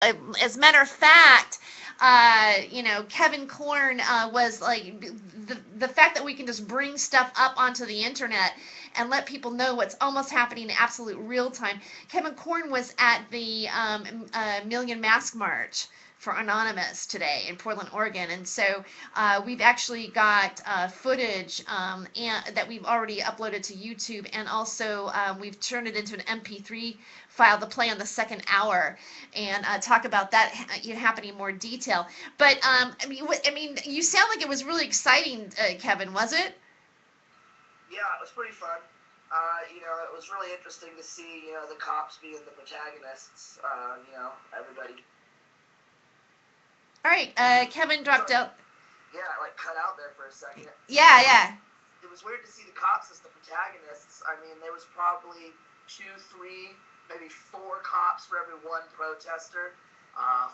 As a matter of fact, Kevin Korn was like the fact that we can just bring stuff up onto the internet and let people know what's almost happening in absolute real time. Kevin Korn was at the Million Mask March for Anonymous today in Portland, Oregon, and so we've actually got footage that we've already uploaded to YouTube, and also we've turned it into an MP3 file to play on the second hour and talk about that happening in more detail. But you sound like it was really exciting, Kevin, was it? Yeah, it was pretty fun. It was really interesting to see, the cops being the protagonists. Everybody. All right, Kevin dropped out. Yeah, like cut out there for a second. Yeah, yeah. It was weird to see the cops as the protagonists. I mean, there was probably 2, 3, maybe 4 cops for every one protester.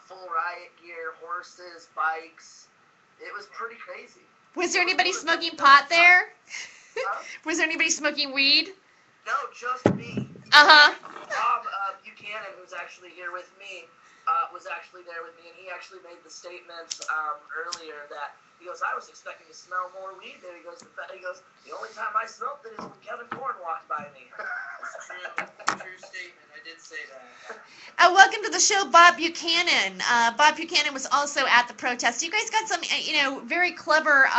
Full riot gear, horses, bikes. It was pretty crazy. Was there anybody smoking pot there? Huh? Was there anybody smoking weed? No, just me. Uh-huh. Bob Buchanan, who's actually here with me, was actually there with me, and he actually made the statement earlier that he goes, I was expecting to smell more weed there. He goes, the only time I smelled it is when Kevin Korn walked by me. True statement. I did say that. Welcome to the show, Bob Buchanan. Bob Buchanan was also at the protest. You guys got some, very clever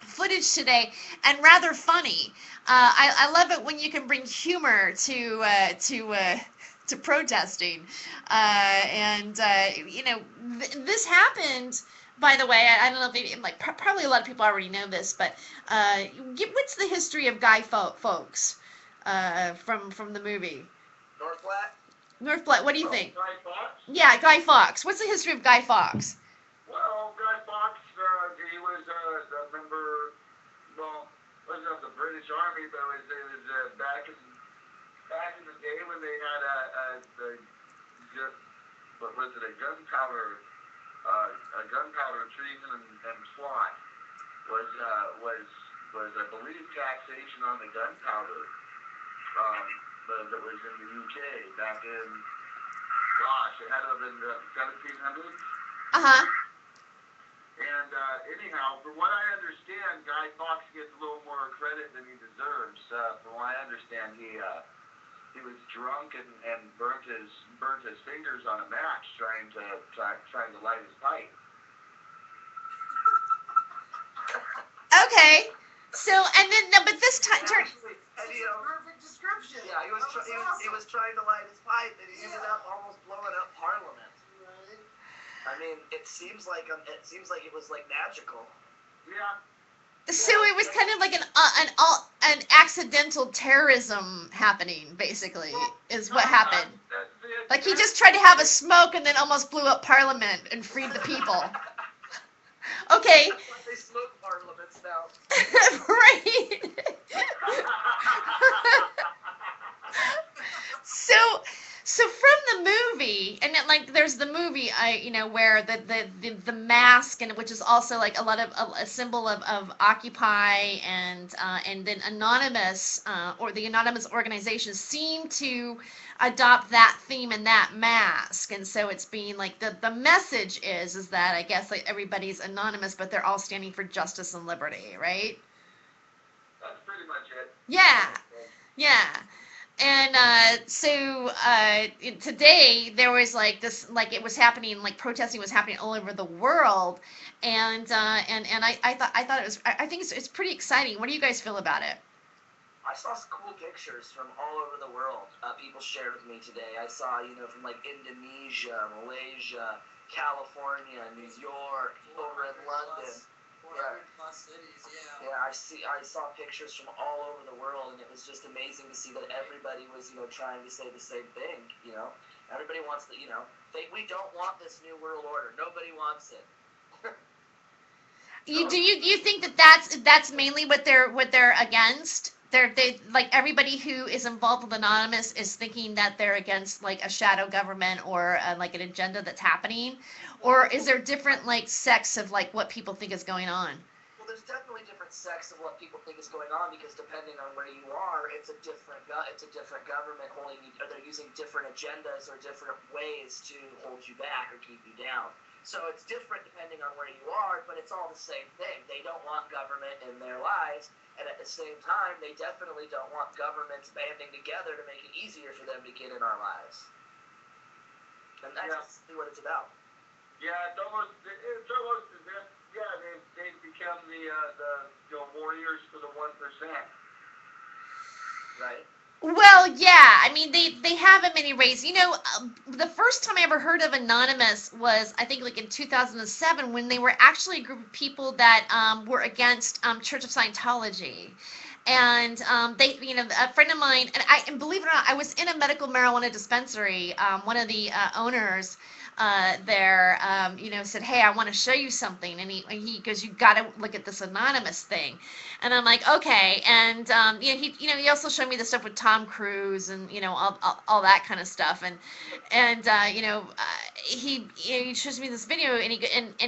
footage today, and rather funny. I love it when you can bring humor to protesting, this happened. By the way, I don't know if probably a lot of people already know this, but what's the history of Guy Fawkes from the movie? North Platte. What do you think? Guy Fawkes? Yeah, Guy Fawkes. What's the history of Guy Fawkes? Well, Guy Fawkes, he was a member, wasn't of the British Army, but it was back in the day when they had a gunpowder treason and plot was I believe taxation on the gunpowder that was in the UK back in, gosh, it had to have been the 1700s. Uh-huh. And anyhow, from what I understand, Guy Fawkes gets a little more credit than he deserves. From what I understand, he was drunk and burnt his fingers on a match trying to light his pipe. Okay. So and then no, but this time turn. Perfect description. Yeah, he was trying to light his pipe, and he ended up almost blowing up Parliament. Right. I mean, it seems like it was like magical. Yeah. So it was kind of like an accidental terrorism happening, basically, is what happened. Like he just tried to have a smoke and then almost blew up Parliament and freed the people. Okay. That's why they smoke parliaments now. Right. So from the movie, and there's the movie, where the mask, and which is also like a symbol of Occupy, and then Anonymous, or the Anonymous organization seem to adopt that theme and that mask, and so it's being like the message is that I guess like everybody's anonymous, but they're all standing for justice and liberty, right? That's pretty much it. Yeah, yeah. And today there was like this, like it was happening, like protesting was happening all over the world, and I thought it was, I think it's pretty exciting. What do you guys feel about it? I saw some cool pictures from all over the world. People shared with me today. I saw, from like Indonesia, Malaysia, California, New York, over in London. 400 plus cities, yeah. Yeah, I saw pictures from all over the world, and it was just amazing to see that everybody was, trying to say the same thing. Everybody wants the, we don't want this new world order. Nobody wants it. Do you think that's mainly what they're against? They like everybody who is involved with Anonymous is thinking that they're against like a shadow government or like an agenda that's happening, or is there different like sects of like what people think is going on? Well, there's definitely different different sects of what people think is going on, because depending on where you are, it's a different government holding you, or they're using different agendas or different ways to hold you back or keep you down. So it's different depending on where you are, but it's all the same thing. They don't want government in their lives, and at the same time, they definitely don't want governments banding together to make it easier for them to get in our lives. And that's what it's about. Yeah, it's almost as if, they've become the warriors for the 1%. Right? Well, yeah. I mean, they have in many ways. The first time I ever heard of Anonymous was, I think, like in 2007, when they were actually a group of people that were against Church of Scientology. And they, a friend of mine, and believe it or not, I was in a medical marijuana dispensary. One of the owners there, said, "Hey, I want to show you something," and he goes, "You got to look at this Anonymous thing," and I'm like, "Okay," and he also showed me the stuff with Tom Cruise and all that kind of stuff, and he shows me this video, and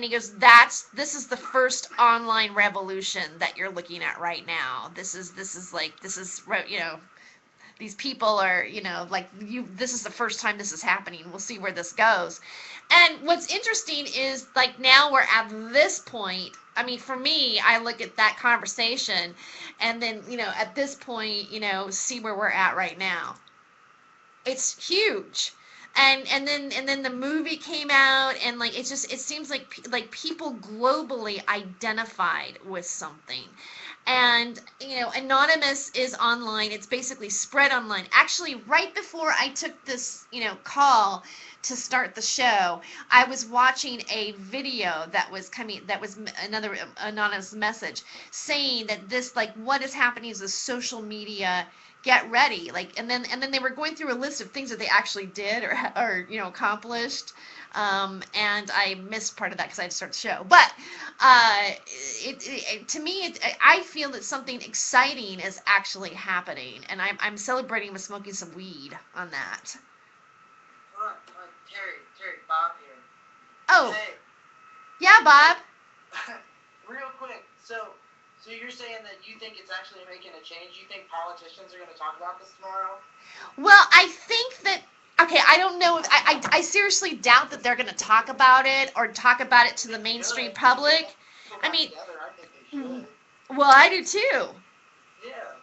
he goes, "This is the first online revolution that you're looking at right now. This is these people are, this is the first time this is happening. We'll see where this goes." And what's interesting is, like, now we're at this point. I mean, for me, I look at that conversation and then, at this point, see where we're at right now. It's huge. And then the movie came out, and like it seems like people globally identified with something. And Anonymous is online. It's basically spread online. Actually, right before I took this call to start the show, I was watching a video that was another anonymous message saying that this, like, what is happening is the social media, get ready, and then they were going through a list of things that they actually did or accomplished, and I missed part of that because I had to start the show. But to me, I feel that something exciting is actually happening, and I'm celebrating with smoking some weed on that. Hold on, Terry, Bob here. Oh, Hey. Yeah, Bob. Real quick, so you're saying that you think it's actually making a change? You think politicians are going to talk about this tomorrow? Well, I think that, okay, I don't know. I seriously doubt that they're going to talk about it or talk about it to the mainstream public. I mean, I think they should. Well, I do too. Yeah,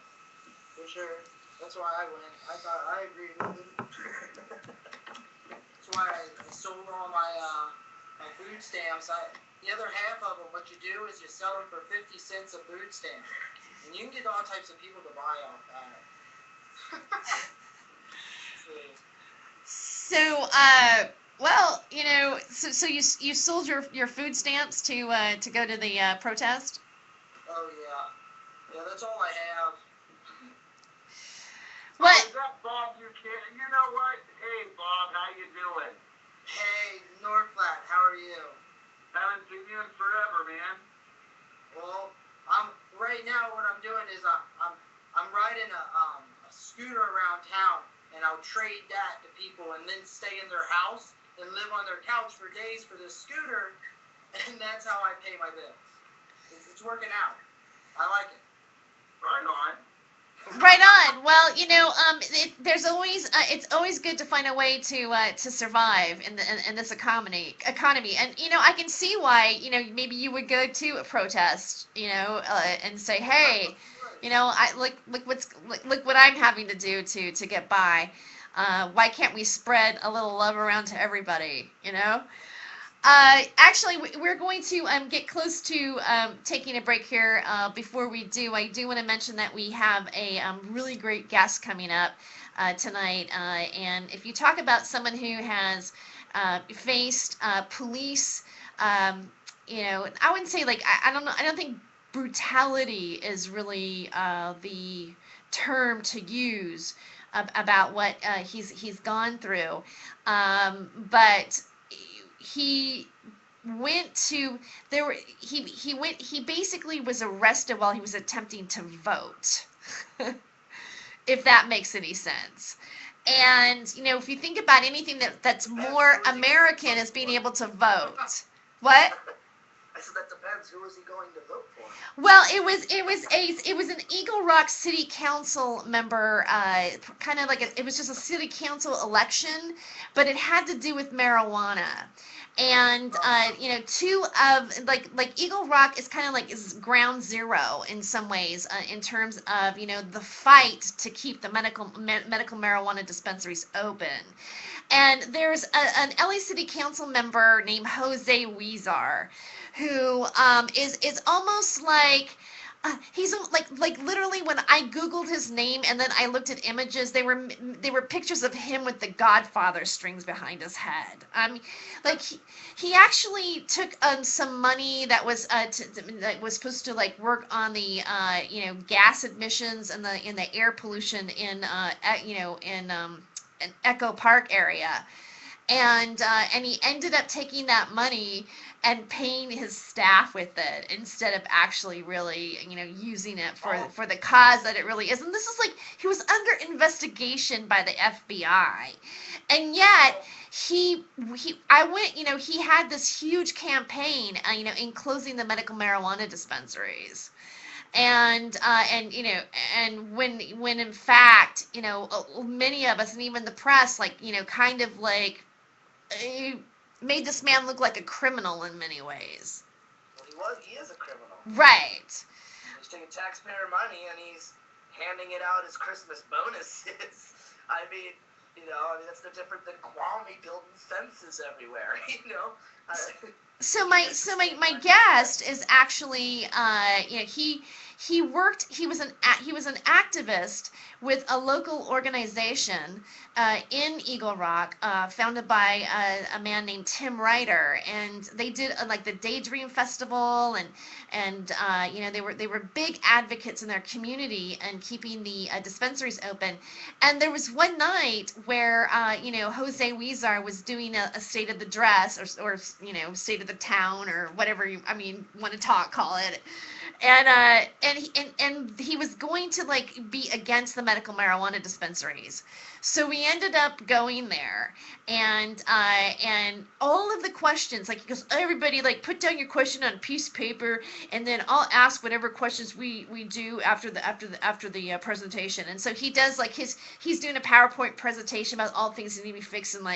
for sure. That's why I went. I agreed with it. That's why I sold all my food stamps. The other half of them, what you do is you sell them for 50 cents a food stamp. And you can get all types of people to buy off that. So, well, so you sold your food stamps to go to the protest? Oh, yeah. Yeah, that's all I have. What? Oh, is that Bob Buchanan? You know what? Hey, Bob, how you doing? Hey, Northflat, how are you? Haven't seen you in forever, man. Well, right now what I'm doing is I'm riding a scooter around town, and I'll trade that to people and then stay in their house and live on their couch for days for this scooter, and that's how I pay my bills. It's working out. I like it. Right on. Right on. Well, there's always it's always good to find a way to survive in this economy. And I can see why maybe you would go to a protest, and say, hey, I look what I'm having to do to get by. Why can't we spread a little love around to everybody? Actually, we're going to get close to taking a break here. Before we do, I do want to mention that we have a really great guest coming up tonight. And if you talk about someone who has faced police, I wouldn't say, like, I don't know. I don't think brutality is really the term to use about what he's gone through, but he went to he basically was arrested while he was attempting to vote. If that makes any sense. And if you think about anything that's more American is being able to vote. What? I said that depends. Who was he going to vote for? Well, it was an Eagle Rock City Council member, kind of like it was just a city council election, but it had to do with marijuana. And two of like Eagle Rock is kind of like is ground zero in some ways, in terms of the fight to keep the medical marijuana dispensaries open. And there's an LA City Council member named Jose Huizar, who is almost like he's like literally when I googled his name and then I looked at images, they were pictures of him with the Godfather strings behind his head. Like he actually took some money that was that was supposed to like work on the gas emissions and the air pollution in an Echo Park area, and he ended up taking that money and paying his staff with it instead of actually really using it for the cause that it really is. And this is like he was under investigation by the FBI, and yet he he had this huge campaign in closing the medical marijuana dispensaries. And when in fact many of us and even the press kind of like made this man look like a criminal in many ways. Well, he is a criminal. Right. He's taking taxpayer money and he's handing it out as Christmas bonuses. I mean, that's no different than Kwame building fences everywhere, So my guest is actually he was an activist with a local organization in Eagle Rock, founded by a man named Tim Ryder, and they did like the Daydream Festival, and they were big advocates in their community and keeping the dispensaries open. And there was one night where Jose Huizar was doing a state of the dress or state of the town or whatever you want to call it, and he was going to like be against the medical marijuana dispensaries. So we ended up going there, and all of the questions, like he goes, everybody like put down your question on a piece of paper, and then I'll ask whatever questions we do after the presentation. And so he does like he's doing a PowerPoint presentation about all things that need to be fixed in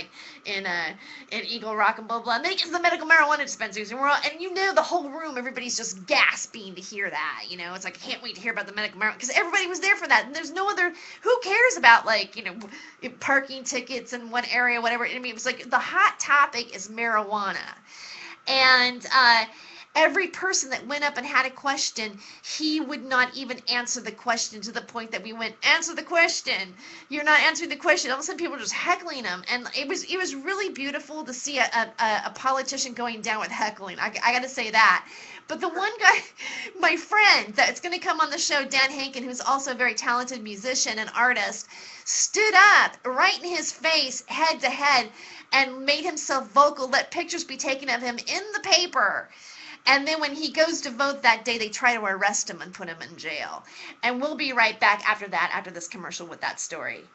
Eagle Rock and blah blah. And then he gets to the medical marijuana dispensaries, and the whole room, everybody's just gasping to hear that. It's like I can't wait to hear about the medical marijuana because everybody was there for that, and there's no other. Who cares about parking tickets in one area, whatever. I mean, it was like the hot topic is marijuana, and every person that went up and had a question, he would not even answer the question, to the point that we went, answer the question. You're not answering the question. All of a sudden, people were just heckling him, and it was really beautiful to see a politician going down with heckling. I got to say that. But the one guy, my friend that's going to come on the show, Dan Hankin, who's also a very talented musician and artist, stood up right in his face, head to head, and made himself vocal, let pictures be taken of him in the paper. And then when he goes to vote that day, they try to arrest him and put him in jail. And we'll be right back after this commercial with that story.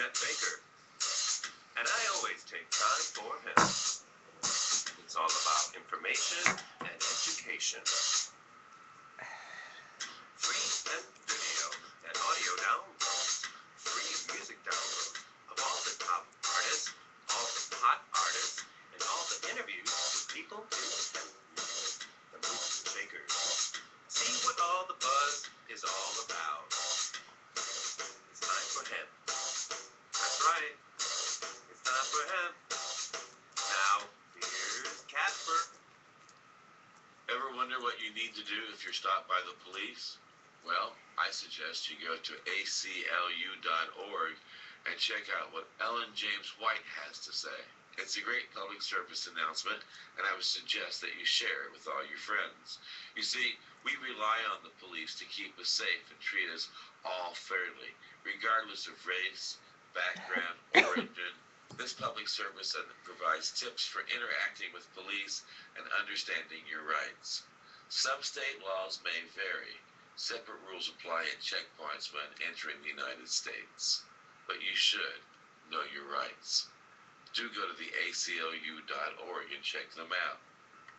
Baker, and I always take time for him. It's all about information and education. Free and video and audio download. Free music download of all the top artists, all the hot artists, and all the interviews with people in the movers and shakers. See what all the buzz is all about. It's time for him. That's right. It's time for him. Now, here's Casper. Ever wonder what you need to do if you're stopped by the police? Well, I suggest you go to aclu.org and check out what Ellen James White has to say. It's a great public service announcement, and I would suggest that you share it with all your friends. You see, we rely on the police to keep us safe and treat us all fairly, regardless of race, background, origin. This public service provides tips for interacting with police and understanding your rights. Some state laws may vary. Separate rules apply at checkpoints when entering the United States. But you should know your rights. Do go to the ACLU.org and check them out.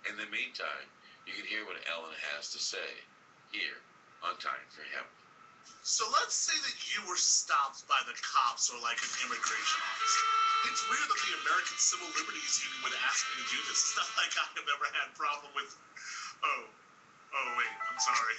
In the meantime, you can hear what Ellen has to say here on Time for Hemp. So let's say that you were stopped by the cops or like an immigration officer. It's weird that the American Civil Liberties Union would ask me to do this. It's not like I have ever had a problem with, oh wait, I'm sorry.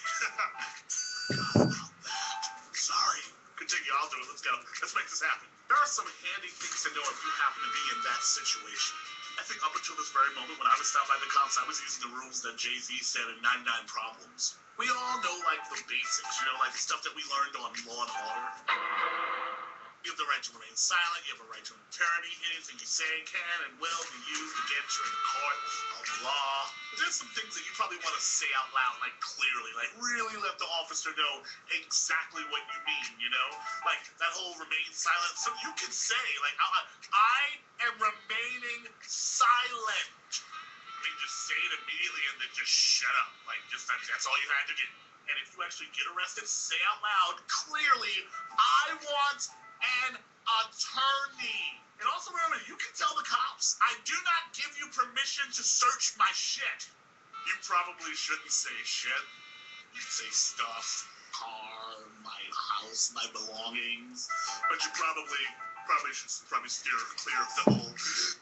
Forgot about that. Sorry. Continue, I'll do it. Let's go. Let's make this happen. There are some handy things to know if you happen to be in that situation. I think up until this very moment, when I was stopped by the cops, I was using the rules that Jay-Z said in 99 Problems. We all know, like, the basics, you know, like the stuff that we learned on Law and Order. You have the right to remain silent. You have a right to an attorney. Anything you say can and will be used against you in the court of law. But there's some things that you probably want to say out loud, like clearly, like really let the officer know exactly what you mean, you know? Like that whole remain silent. So you can say, like, I am remaining silent. I mean, just say it immediately and then just shut up. Like, just that's all you had to do. And if you actually get arrested, say out loud, clearly, I want an attorney. And also remember, you can tell the cops, I do not give you permission to search my shit. You probably shouldn't say shit. You say stuff, car, my house, my belongings. But you probably should steer clear of the whole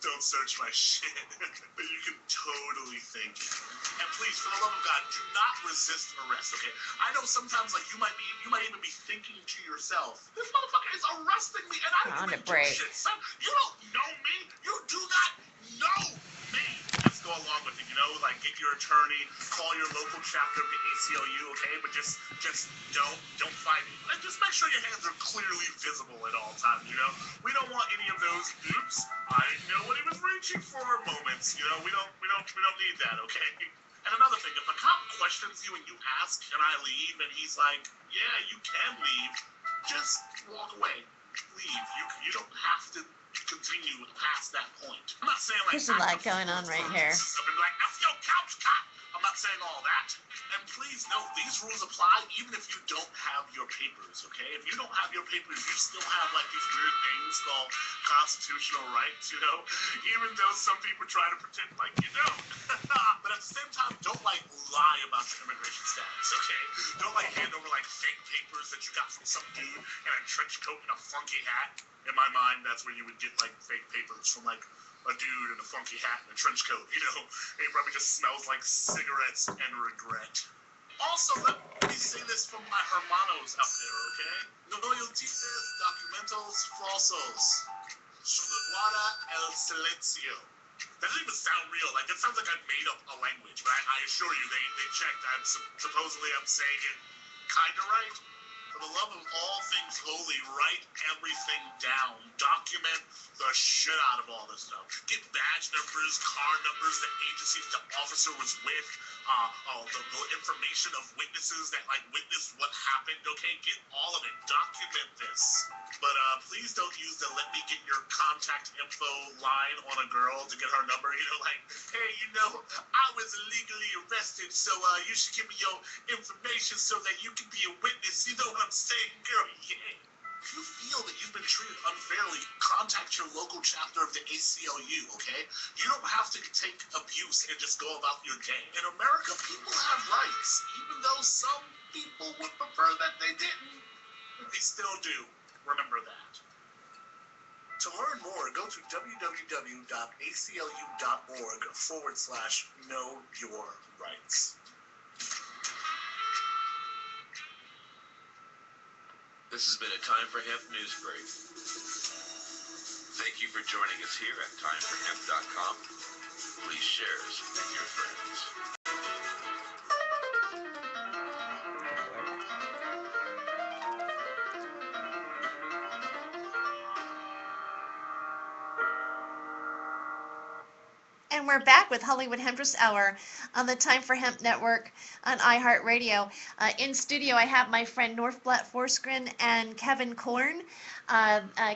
don't search my shit. But you can totally think it. And please, for the love of God, do not resist arrest, okay? I know sometimes, like, you might even be thinking to yourself, this motherfucker is arresting me, and I didn't even do shit, son. You don't know me. You do not know me. Let's go along with it, you know? Like, get your attorney, call your local chapter of the ACLU, okay? But just don't fight it. And just make sure your hands are clearly visible at all times, you know? We don't want any of those, oops, I didn't know what he was reaching for moments, you know? We don't need that, okay? And another thing, if a cop questions you and you ask, can I leave? And he's like, yeah, you can leave. Just walk away. Leave. You don't have to continue past that point. I'm not saying like There's a lot going on right here. I'm like, let's go couch cop. I'm not saying all that. And please note, these rules apply even if you don't have your papers, okay? If you don't have your papers, you still have like these weird things called constitutional rights, you know? Even though some people try to pretend like you don't. But at the same time, don't like lie about your immigration status, okay? Don't like hand over like fake papers that you got from some dude in a trench coat and a funky hat. In my mind, that's where you would get like fake papers from like a dude in a funky hat and a trench coat, you know? And he probably just smells like cigarettes and regret. Also, let me say this from my hermanos out there, okay? No loyalties, documentos, falsos. Guarda el silencio. That doesn't even sound real. Like, it sounds like I made up a language, but I assure you, they checked. Supposedly I'm saying it kind of right. For the love of all things holy, write everything down. Document the shit out of all this stuff. Get badge numbers, car numbers, the agencies the officer was with, the information of witnesses that like witnessed what happened. Okay, get all of it. Document this. But please don't use the let me get your contact info line on a girl to get her number. You know, like, hey, you know, I was illegally arrested, so you should give me your information so that you can be a witness. You know what I'm saying, girl? Yeah. If you feel that you've been treated unfairly, contact your local chapter of the ACLU, okay? You don't have to take abuse and just go about your day. In America, people have rights, even though some people would prefer that they didn't. They still do. Remember that. To learn more, go to www.aclu.org/know-your-rights. This has been a Time for Hemp news break. Thank you for joining us here at timeforhemp.com. Please share us with your friends. And we're back with Hollywood Hempress Hour on the Time for Hemp Network on iHeartRadio. In studio, I have my friend Northblatt Forsgren and Kevin Korn.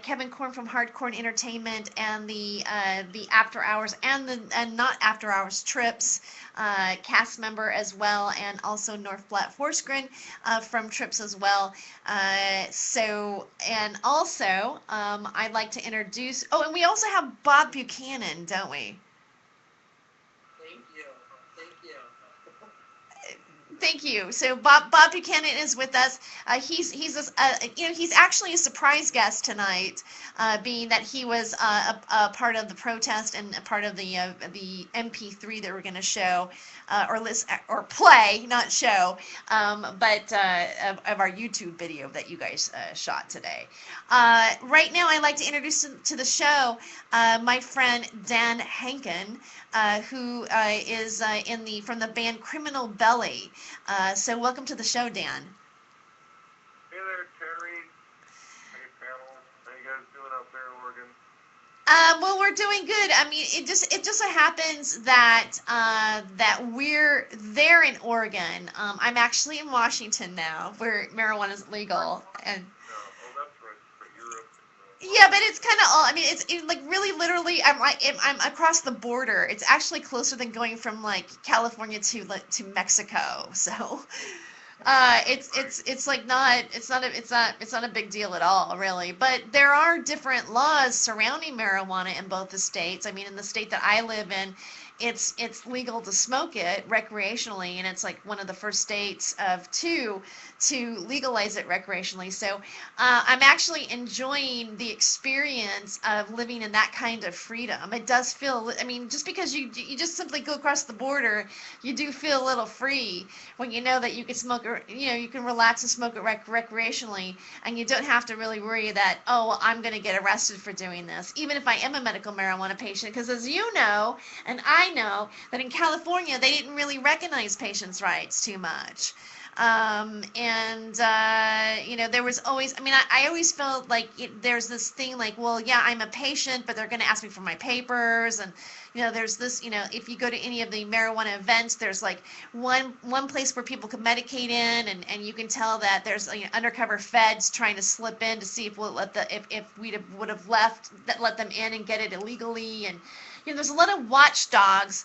Kevin Korn from Hardcore Entertainment and the After Hours and not After Hours Trips cast member as well, and also Northblatt Forsgren from Trips as well. And also, I'd like to introduce. Oh, and we also have Bob Buchanan, don't we? Thank you. Thank you. So Bob Buchanan is with us. He's actually a surprise guest tonight, being that he was a part of the protest and a part of the MP3 that we're going to show or listen or play, not show, but of our YouTube video that you guys shot today. Right now, I'd like to introduce to the show my friend Dan Hankin, who is from the band Criminal Belly. So welcome to the show, Dan. Hey there, Terry. Hey, panel. How you guys doing out there in Oregon? Well, we're doing good. I mean, it just so happens that that we're there in Oregon. I'm actually in Washington now, where marijuana is legal, and. No. Oh, that's right. For Europe. Yeah, but it's kind of all. I mean, it's like really, literally. I'm across the border. It's actually closer than going from like California to Mexico. So, it's like not. It's not a big deal at all, really. But there are different laws surrounding marijuana in both the states. I mean, in the state that I live in, it's legal to smoke it recreationally, and it's like one of the first states of two to legalize it recreationally. So I'm actually enjoying the experience of living in that kind of freedom. It does feel, I mean, just because you just simply go across the border, you do feel a little free when you know that you can smoke, you can relax and smoke it recreationally, and you don't have to really worry that, oh, I'm going to get arrested for doing this, even if I am a medical marijuana patient, because as you know, and I know that in California, they didn't really recognize patients' rights too much. There was always, I mean, I always felt like there's this thing like, well, yeah, I'm a patient, but they're going to ask me for my papers. And, there's this, if you go to any of the marijuana events, there's like one place where people can medicate in, and you can tell that there's undercover feds trying to slip in to see if we'll if we would have let them in and get it illegally. And, there's a lot of watchdogs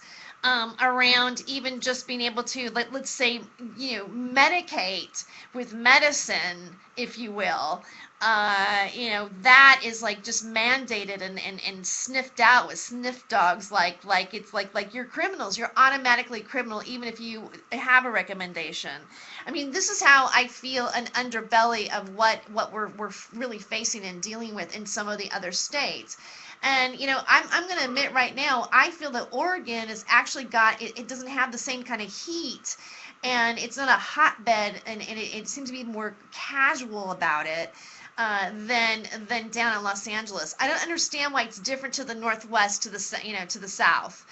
around even just being able to, let's say, medicate with medicine, if you will. That is like just mandated and sniffed out with sniff dogs, like it's like you're criminals. You're automatically criminal even if you have a recommendation. I mean, this is how I feel an underbelly of what we're really facing and dealing with in some of the other states. And, I'm going to admit right now, I feel that Oregon has actually it doesn't have the same kind of heat, and it's not a hotbed, and it seems to be more casual about it than down in Los Angeles. I don't understand why it's different to the Northwest, to the South.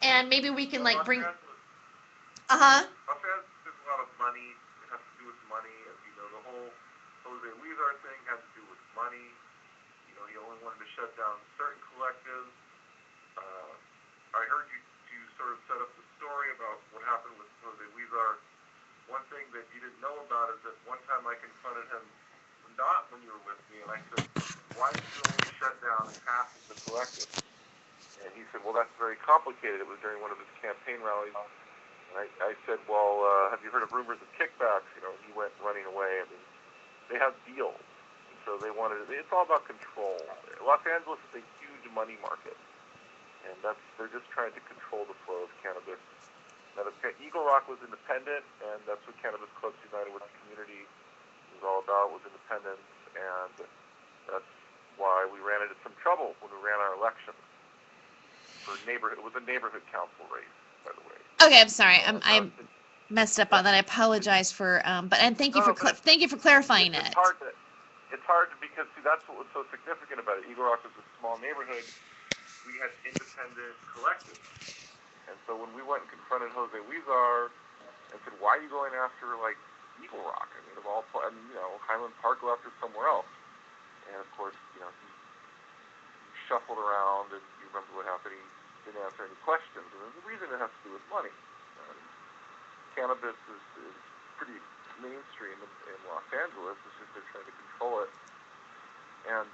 And maybe we can like bring. Los Uh-huh. Angeles, there's a lot of money. It has to do with money. As you know, the whole Jose Weezer thing had to do with money. He only wanted to shut down certain collectives. I heard you sort of set up the story about what happened with Jose Weezer. One thing that you didn't know about is that one time I confronted him, not when you were with me, and I said, why did you only shut down half of the collective? And he said, well, that's very complicated. It was during one of his campaign rallies. And I said, well, have you heard of rumors of kickbacks? He went running away. I mean, they have deals. So they it's all about control. Los Angeles is a huge money market, and they're just trying to control the flow of cannabis. Now, Eagle Rock was independent, and that's what Cannabis Clubs United with the Community was all about, was independence, and that's why we ran into some trouble when we ran our election. It was a neighborhood council race, by the way. Okay, I'm sorry. I messed up on that. I apologize for, thank you for clarifying it. It's hard because, see, that's what was so significant about it. Eagle Rock was a small neighborhood. We had independent collectives. And so when we went and confronted Jose Weezer and said, why are you going after, like, Eagle Rock? I mean, Highland Park, go after somewhere else. And, of course, he shuffled around, and you remember what happened. He didn't answer any questions. And the reason it has to do with money. Cannabis is pretty mainstream in Los Angeles. It's just they're trying to control it. And,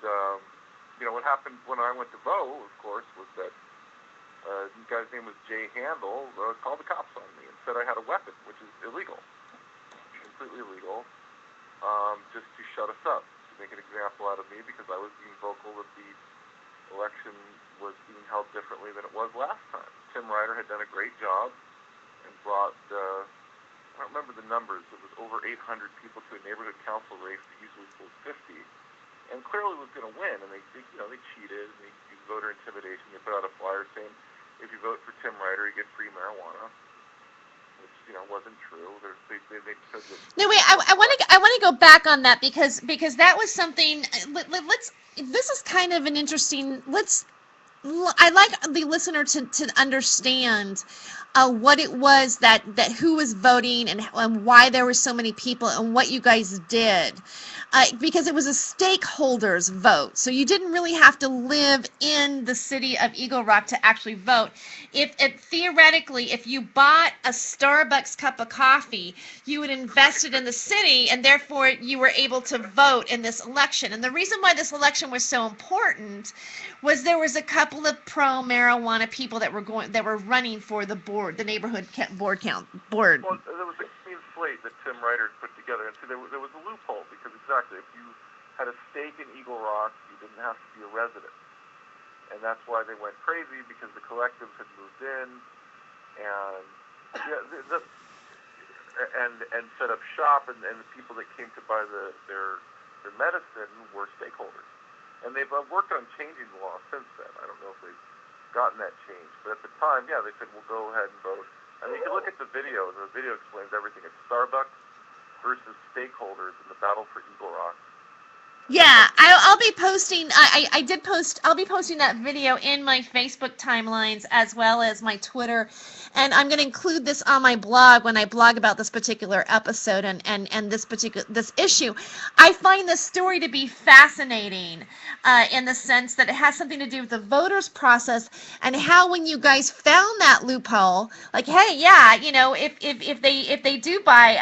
what happened when I went to vote, of course, was that the guy's name was Jay Handel, called the cops on me and said I had a weapon, which is illegal, completely illegal, just to shut us up, to make an example out of me because I was being vocal that the election was being held differently than it was last time. Tim Ryder had done a great job and brought, I don't remember the numbers, it was over 800 people to a neighborhood council race that usually pulls 50, and clearly was going to win, and they cheated, and they used voter intimidation. They put out a flyer saying, if you vote for Tim Ryder, you get free marijuana, which, wasn't true. They said that... No, wait, I want to go back on that because that was something, this is kind of an interesting, I like the listener to understand what it was that who was voting and why there were so many people and what you guys did. Because it was a stakeholders vote. So you didn't really have to live in the city of Eagle Rock to actually vote. Theoretically, if you bought a Starbucks cup of coffee, you would invest it in the city, and therefore you were able to vote in this election. And the reason why this election was so important was there was a couple of pro-marijuana people that were running for the board, the neighborhood board. Well, there was a clean slate that Tim Ryder put together, and so there was a loophole because exactly if you had a stake in Eagle Rock, you didn't have to be a resident, and that's why they went crazy because the collectives had moved in and and set up shop, and the people that came to buy their medicine were stakeholders. And they've worked on changing the law since then. I don't know if they've gotten that changed. But at the time, yeah, they said, well, go ahead and vote. I mean, you can look at the video. The video explains everything. It's Starbucks versus stakeholders in the battle for Eagle Rock. Yeah, I'll be posting. I did post. I'll be posting that video in my Facebook timelines as well as my Twitter, and I'm going to include this on my blog when I blog about this particular episode and this issue. I find this story to be fascinating, in the sense that it has something to do with the voters process and how when you guys found that loophole, like, hey, yeah, if they do buy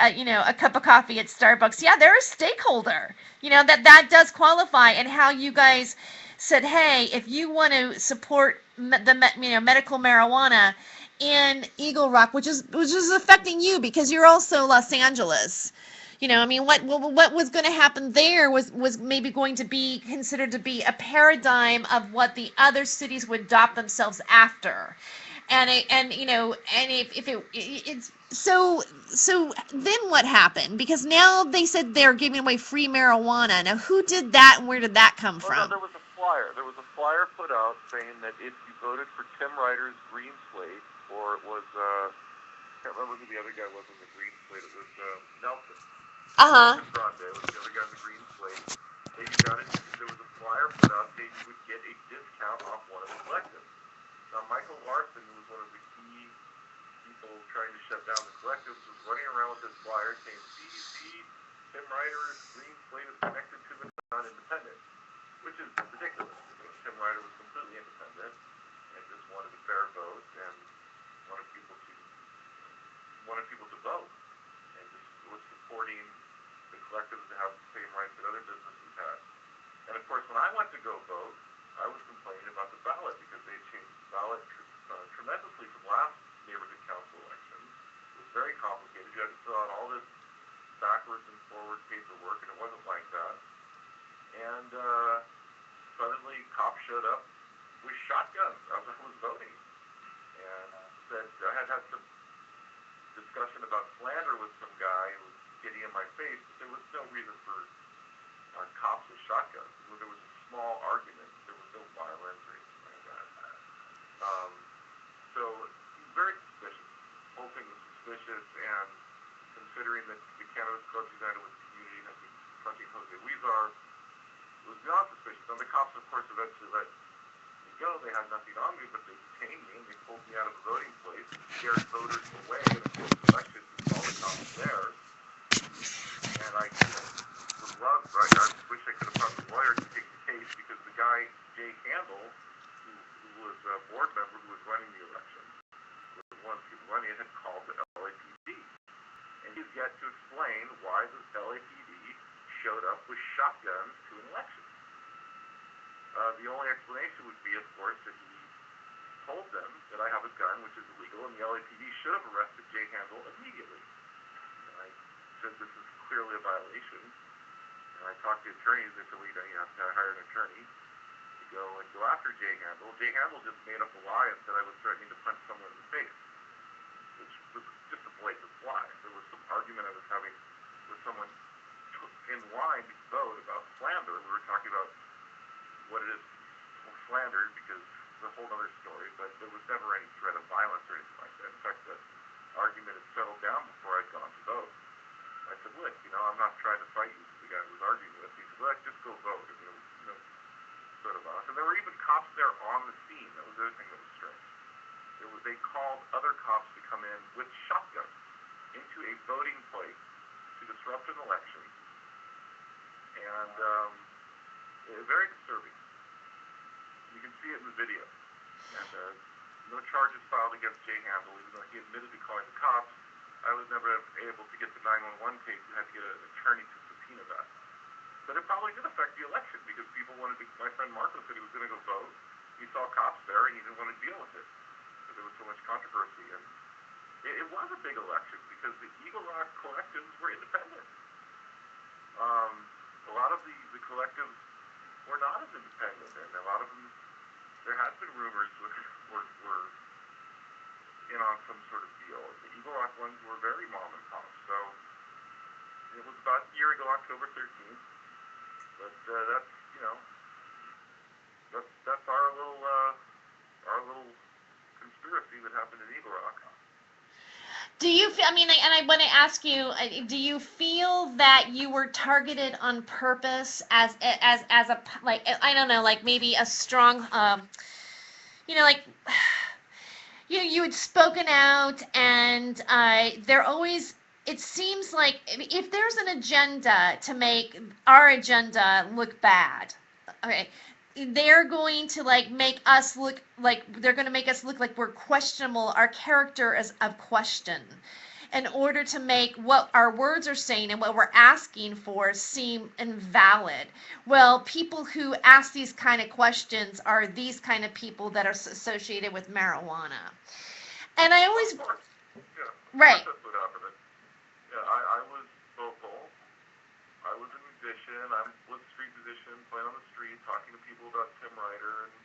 a cup of coffee at Starbucks, yeah, they're a stakeholder. That does qualify, and how you guys said, hey, if you want to support the medical marijuana in Eagle Rock, which is affecting you because you're also Los Angeles. What was going to happen there was maybe going to be considered to be a paradigm of what the other cities would adopt themselves after. So then what happened? Because now they said they're giving away free marijuana. Now, who did that and where did that come from? No, there was a flyer. There was a flyer put out saying that if you voted for Tim Ryder's Green Slate, or it was, I can't remember who the other guy was in the Green Slate. It was Nelson. Uh-huh. Nelson Grande was the other guy in the Green Slate. There was a flyer put out saying you would get a discount off one of the collectives. Now, Michael Larson, who was one of the key people trying to shut down the collectives, was running around with this flyer saying, see, Tim Ryder's Green Slate is connected to the non-independent, which is ridiculous. Tim Ryder was completely independent and just wanted a fair vote and wanted people to vote and just was supporting the collectives to have the same rights that other businesses had. And of course, when I went to go vote, I was complaining about the ballot because they changed the ballot tremendously from last neighborhood council election. It was very complicated. You had to fill out all this backwards and forward paperwork, and it wasn't like that. And suddenly, cops showed up with shotguns as I was voting, and said I had some discussion about slander with some guy who was getting in my face, but there was no reason for cops with shotguns. There was a small argument. There was no violence or anything like that. So, very suspicious. The whole thing was suspicious, and considering that the Cannabis Clubs United with the community has been confronting Jose Huizar, it was beyond suspicious. Now, the cops, of course, eventually let me go. They had nothing on me, but they detained me, and they pulled me out of the voting place, scared voters away in a close election with all the cops there. And I would love, right? I wish I could have found a lawyer to take the case because the guy, Jay Handel, who was a board member who was running The only explanation would be, of course, that he told them that I have a gun, which is illegal, and the LAPD should have arrested Jay Handel immediately. And I said this is clearly a violation. And I talked to attorneys. They said, well, you have to hire an attorney to go after Jay Handel. Jay Handel just made up a lie and said I was threatening to punch someone in the face, which was just a blatant lie. There was some argument I was having with someone in line to vote about slander. We were talking about what it is for slander, because it's a whole other story, but there was never any threat of violence or anything like that. In fact, the argument had settled down before I'd gone to vote. I said, look, I'm not trying to fight you, the guy who was arguing with me. He said, look, just go vote. And there was no sort of violence. And there were even cops there on the scene. That was the other thing that was strange. They called other cops to come in with shotguns into a voting place to disrupt an election. And very disturbing. You can see it in the video. And no charges filed against Jay Handel, even though he admitted to calling the cops. I was never able to get the 911 tape. You had to get an attorney to subpoena that. But it probably did affect the election, because people wanted to. My friend Marco said he was going to go vote. He saw cops there, and he didn't want to deal with it because there was so much controversy. And it was a big election because the Eagle Rock collectives were independent. A lot of the collectives were not as independent, and a lot of them, there had been rumors were in on some sort of deal. The Eagle Rock ones were very mom and pop. So it was about a year ago, October 13th. But that's our little conspiracy that happened in Eagle Rock. Do you feel, and I want to ask you, do you feel that you were targeted on purpose as a, like, I don't know, like maybe a strong, like, you had spoken out, and it seems like if there's an agenda to make our agenda look bad, okay, they're going to make us look like we're questionable. Our character is of question, in order to make what our words are saying and what we're asking for seem invalid. Well, people who ask these kind of questions are these kind of people that are associated with marijuana. And I always, of course. Yeah, right. That's what happened. Yeah, I was vocal. I was a musician. I was a street musician, playing on the street, talking to people about Tim Ryder and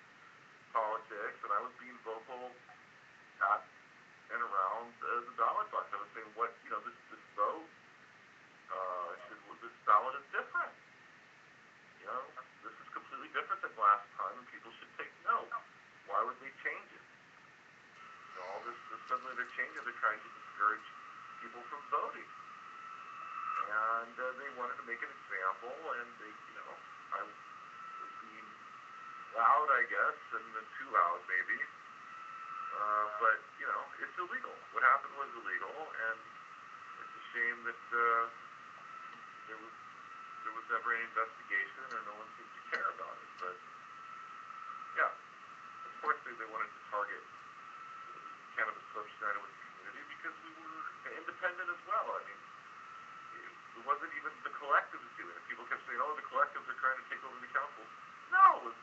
politics, and I was being vocal at and around the ballot box. I was saying, this vote, this ballot is different. This is completely different than last time, and people should take note. Why would they change it? All this suddenly they're changing. They're trying to discourage people from voting. And they wanted to make an example, and I was being loud, I guess, and too loud maybe. But it's illegal. What happened was illegal, and it's a shame that there was never any investigation, or no one seemed to care about it. But yeah, of course they wanted to target cannabis Social United with the community because we were independent as well. I mean, it wasn't even the collectives doing it. People kept saying, "Oh, the collectives are trying to take over the council." No, it was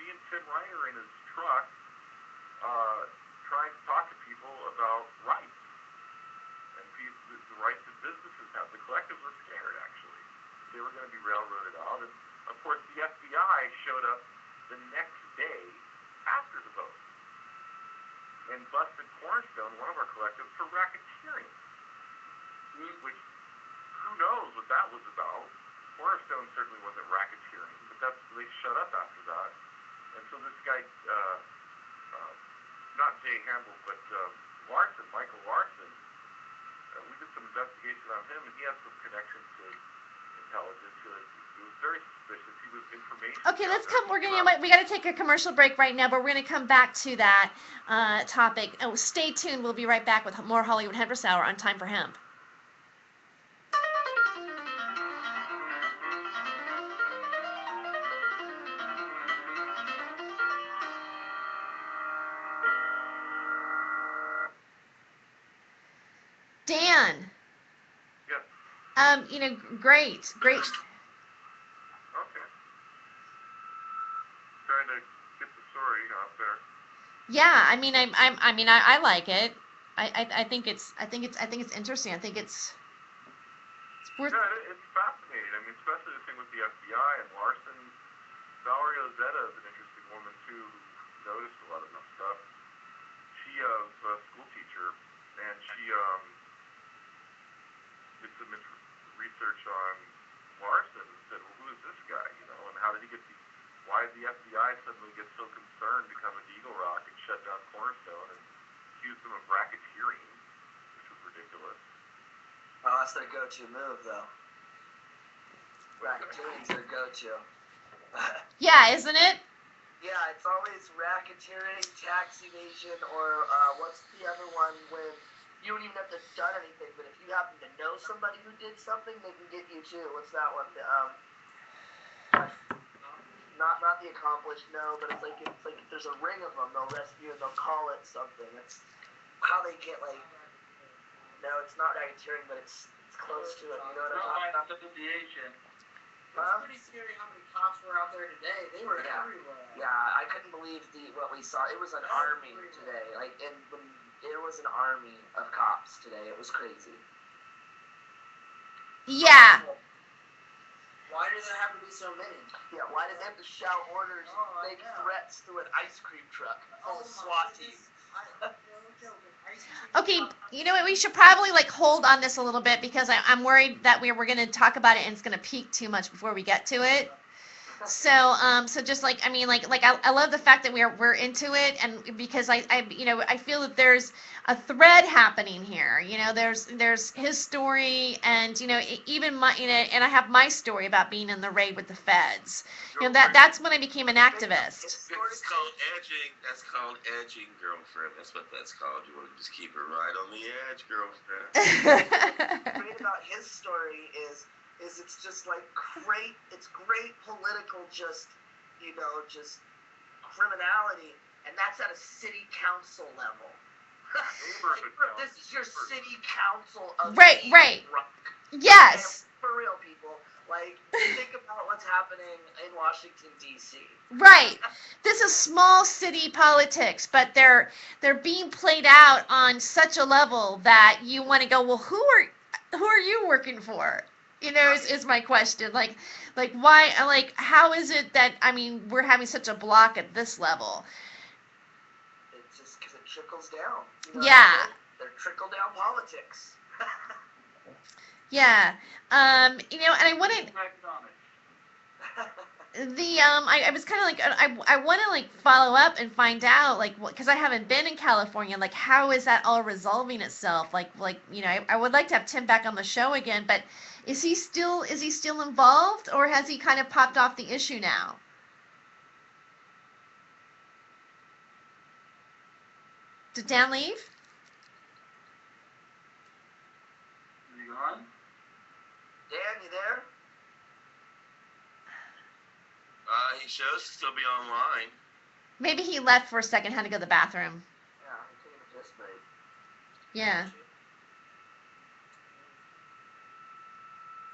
me and Tim Ryder in his truck trying to talk to people about rights and the rights that businesses have. The collectives were scared, actually. They were going to be railroaded out, and of course the FBI showed up the next day after the vote and busted Cornerstone, one of our collectives, for racketeering. Which, who knows what that was about. Cornerstone certainly wasn't racketeering, but they shut up after that. And so this guy, not Jay Handel, but Larson, Michael Larson, we did some investigation on him, and he had some connections to intelligence. It was very suspicious. He was information. Okay, let's come. We got to take a commercial break right now, but we're going to come back to that topic. Oh, stay tuned. We'll be right back with more Hollywood Hemp Hour on Time for Hemp. Dan. Yes. Great. Okay. trying to get the story out there. Yeah, I mean, I like it. I think it's interesting. I think it's worth. Yeah, it's fascinating. I mean, especially the thing with the FBI and Larson. Valerie Ozetta is an interesting woman too, who noticed a lot of that stuff. She was a school teacher, and she did some research on Larson and said, well, who is this guy, you know, and how did he get these, why did the FBI suddenly get so concerned becoming Eagle Rock and shut down Cornerstone and accuse them of racketeering, which was ridiculous. Oh, that's their go-to move, though. Racketeering's their go-to. Yeah, isn't it? Yeah, it's always racketeering, tax evasion, or what's the other one when you don't even have to have done anything, but if you happen to know somebody who did something, they can get you too. What's that one? Not the accomplished, no, but it's like if there's a ring of them, they'll rescue and they'll call it something. It's how they get like. No, it's not racketeering, but it's close to it. You know what I'm talking about? Association. Huh? It's pretty scary how many cops were out there today. They were Yeah. everywhere. Yeah, I couldn't believe what we saw. It was an army today. Like, and when it was an army of cops today. It was crazy. Yeah. Why do there have to be so many? Yeah, why did they have to shout orders and make threats through an ice cream truck full of SWAT team? Okay, you know what? We should probably like hold on this a little bit because I'm worried that we're going to talk about it and it's going to peak too much before we get to it. So just like I mean like I love the fact that we're into it, and because I you know I feel that there's a thread happening here. You know, there's his story, and you know even my and I have my story about being in the raid with the feds. You know that's when I became an activist. It's called edging. That's called edging, girlfriend. That's what that's called. You want to just keep it right on the edge, girlfriend. What's great about his story is it's just like it's great political just criminality, and that's at a city council level. This is your city council of Right. Yes. And for real, people. Like, think about what's happening in Washington, D.C. Right. This is small city politics, but they're being played out on such a level that you want to go, well, who are you working for? You know, is my question. Like why? Like, how is it that we're having such a block at this level? It's just because it trickles down. You know Yeah. They're trickle down politics. Yeah. You know, and I wanted I was kind of like I want to like follow up and find out like what, because I haven't been in California, like how is that all resolving itself? Like you know, I would like to have Tim back on the show again, but is he still involved, or has he kind of popped off the issue now? Did Dan leave? Are you on? Dan, you there? He shows to still be online. Maybe he left for a second, had to go to the bathroom. Yeah, I'm taking a piss break. Yeah.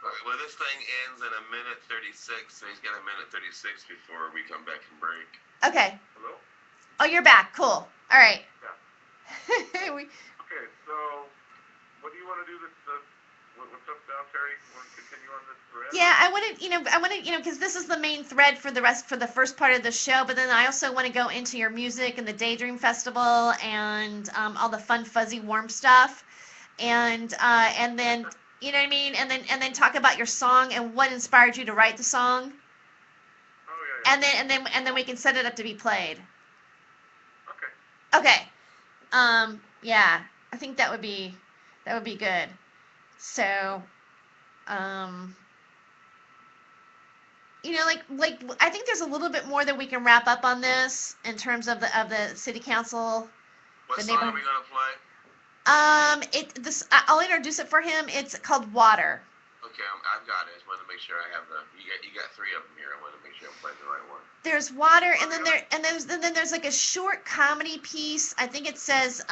Okay, well, this thing ends in 1:36, so he's got 1:36 before we come back from break. Okay. Hello? Oh, you're back. Cool. All right. Yeah. Okay, so what do you want to do what's up now, Terry? You want to continue on this thread? Yeah, I wanted, because this is the main thread for the first part of the show, but then I also want to go into your music and the Daydream Festival and all the fun, fuzzy, warm stuff, and then, you know what I mean, and then talk about your song and what inspired you to write the song. Oh yeah. And then we can set it up to be played. Okay. Okay. Yeah, I think that would be good. So, you know, like I think there's a little bit more that we can wrap up on this in terms of the city council. What The song are neighborhood- we going to play? I'll introduce it for him. It's called Water. Okay, I've got it. I just wanted to make sure I have you got 3 of them here. I wanted to make sure I'm playing the right one. There's Water, and then there's like a short comedy piece. I think it says it's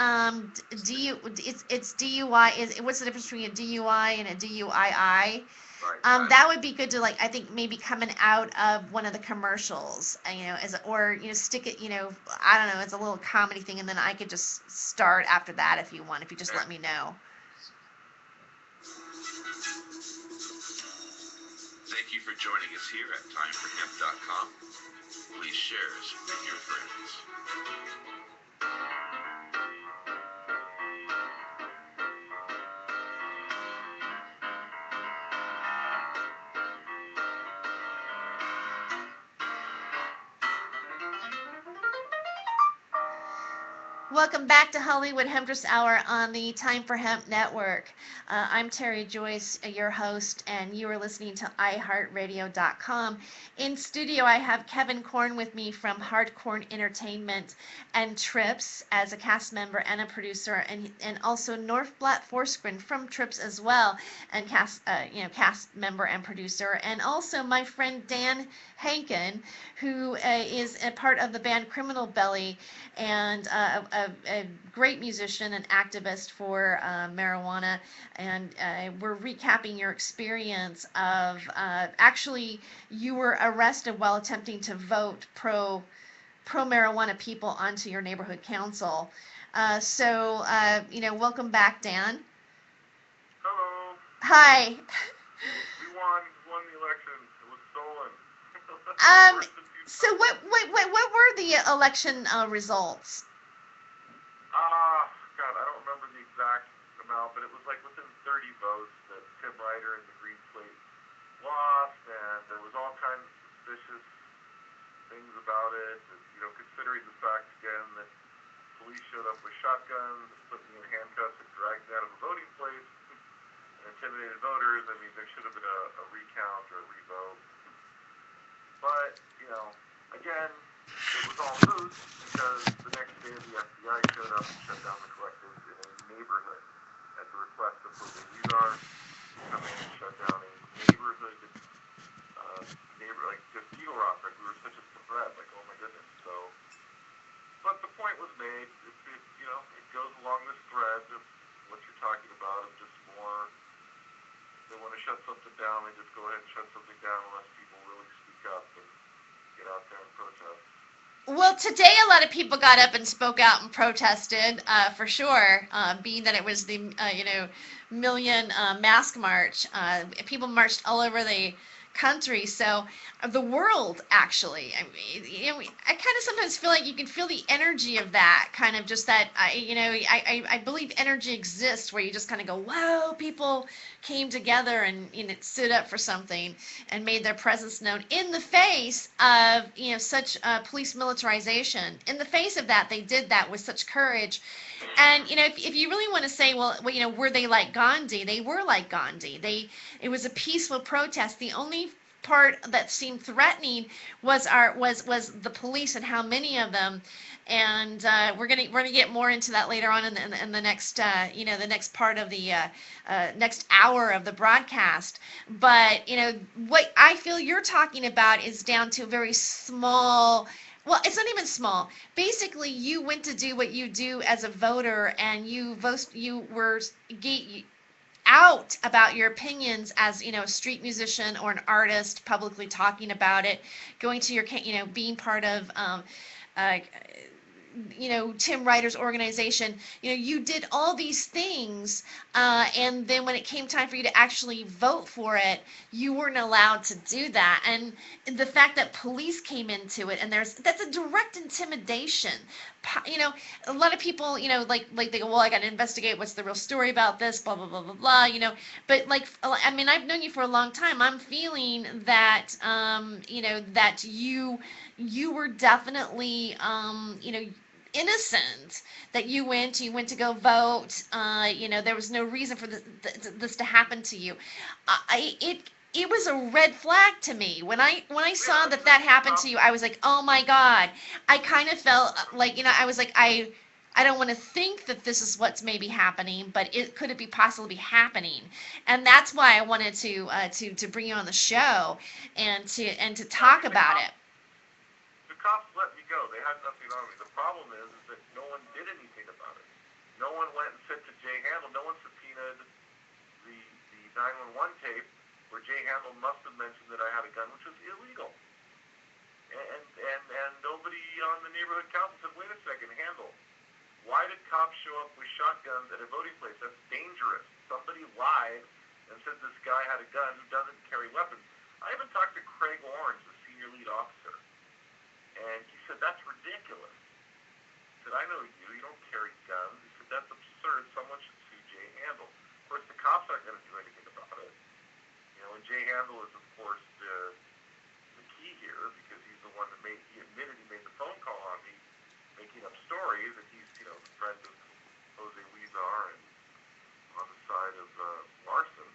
DUI. What's the difference between a DUI and a DUII? Right. That would be good to, like, I think maybe coming out of one of the commercials, or stick it, I don't know, it's a little comedy thing, and then I could just start after that if you want, if you just let me know. Thank you for joining us here at timeforhemp.com. Please share us with your friends. Welcome back to Hollywood Hempress Hour on the Time for Hemp Network. I'm Terry Joyce, your host, and you are listening to iHeartRadio.com. In studio, I have Kevin Korn with me from Hardcore Entertainment and Trips as a cast member and a producer, and also Northblatt Forsgren from Trips as well, and cast member and producer, and also my friend Dan Hankin, who is a part of the band Criminal Belly, and a great musician and activist for marijuana. And we're recapping your experience of actually you were arrested while attempting to vote pro marijuana people onto your neighborhood council. Welcome back, Dan. Hello. Hi. We won the election. It was stolen. So what were the election results? God, I don't remember the exact amount, but it was like within 30 votes that Tim Ryder and the Green Slate lost, and there was all kinds of suspicious things about it. And, considering the fact again that police showed up with shotguns, put me in handcuffs, and dragged me out of a voting place, and intimidated voters. I mean, there should have been a recount or a revote. But again, it was all moot because the next day the FBI showed up and shut down the collectives in a neighborhood at the request of Jose Uzar. Come in and shut down a neighborhood, like just Eagle Rock. Like we were such a threat. Like, oh my goodness. So, but the point was made. It goes along this thread of what you're talking about, of just more. They want to shut something down, they just go ahead and shut something down unless people really speak up and get out there and protest. Well, today a lot of people got up and spoke out and protested, for sure, being that it was the, million mask march. People marched all over the country, so the world, actually. I mean, I kind of sometimes feel like you can feel the energy of that, kind of just that, I believe energy exists where you just kind of go, whoa, people came together and stood up for something and made their presence known in the face of such police militarization. In the face of that, they did that with such courage. And if you really want to say, well, were they like Gandhi? They were like Gandhi. It was a peaceful protest. The only part that seemed threatening was the police and how many of them. And we're gonna get more into that later on in the next the next part of the next hour of the broadcast. But what I feel you're talking about is down to a very small. Well, it's not even small. Basically, you went to do what you do as a voter, and you were out about your opinions as a street musician or an artist, publicly talking about it, going to your being part of Tim Ryder's organization. You did all these things, and then when it came time for you to actually vote for it, you weren't allowed to do that. And the fact that police came into it, and that's a direct intimidation. A lot of people, like they go, well, I got to investigate what's the real story about this, blah blah blah blah blah. But I've known you for a long time. I'm feeling that, that you were definitely, innocent, that you went to go vote. There was no reason for this to happen to you. It was a red flag to me when I saw that happened to you. I was like, oh my God. I kind of felt like, I was like, I don't want to think that this is what's maybe happening, but could it be possibly happening? And that's why I wanted to bring you on the show and to talk about it. The cops let me go. They had nothing on me. The problem is that no one did anything about it. No one went and said to Jay Handel. No one subpoenaed the 911 tape where Jay Handel must have mentioned that I had a gun, which was illegal. And nobody on the neighborhood council said, wait a second, Handel, why did cops show up with shotguns at a voting place? That's dangerous. Somebody lied and said this guy had a gun who doesn't carry weapons. I even talked to Craig Orange, the senior lead officer, and he said, that's ridiculous. He said, I know you don't carry guns. He said, that's absurd. Someone should sue Jay Handel. Of course, the cops aren't going to do anything about it. And Jay Handel is, of course, the key here, because he's the one that he admitted he made the phone call on me, making up stories that he's, friend of Jose Huizar and on the side of Larson,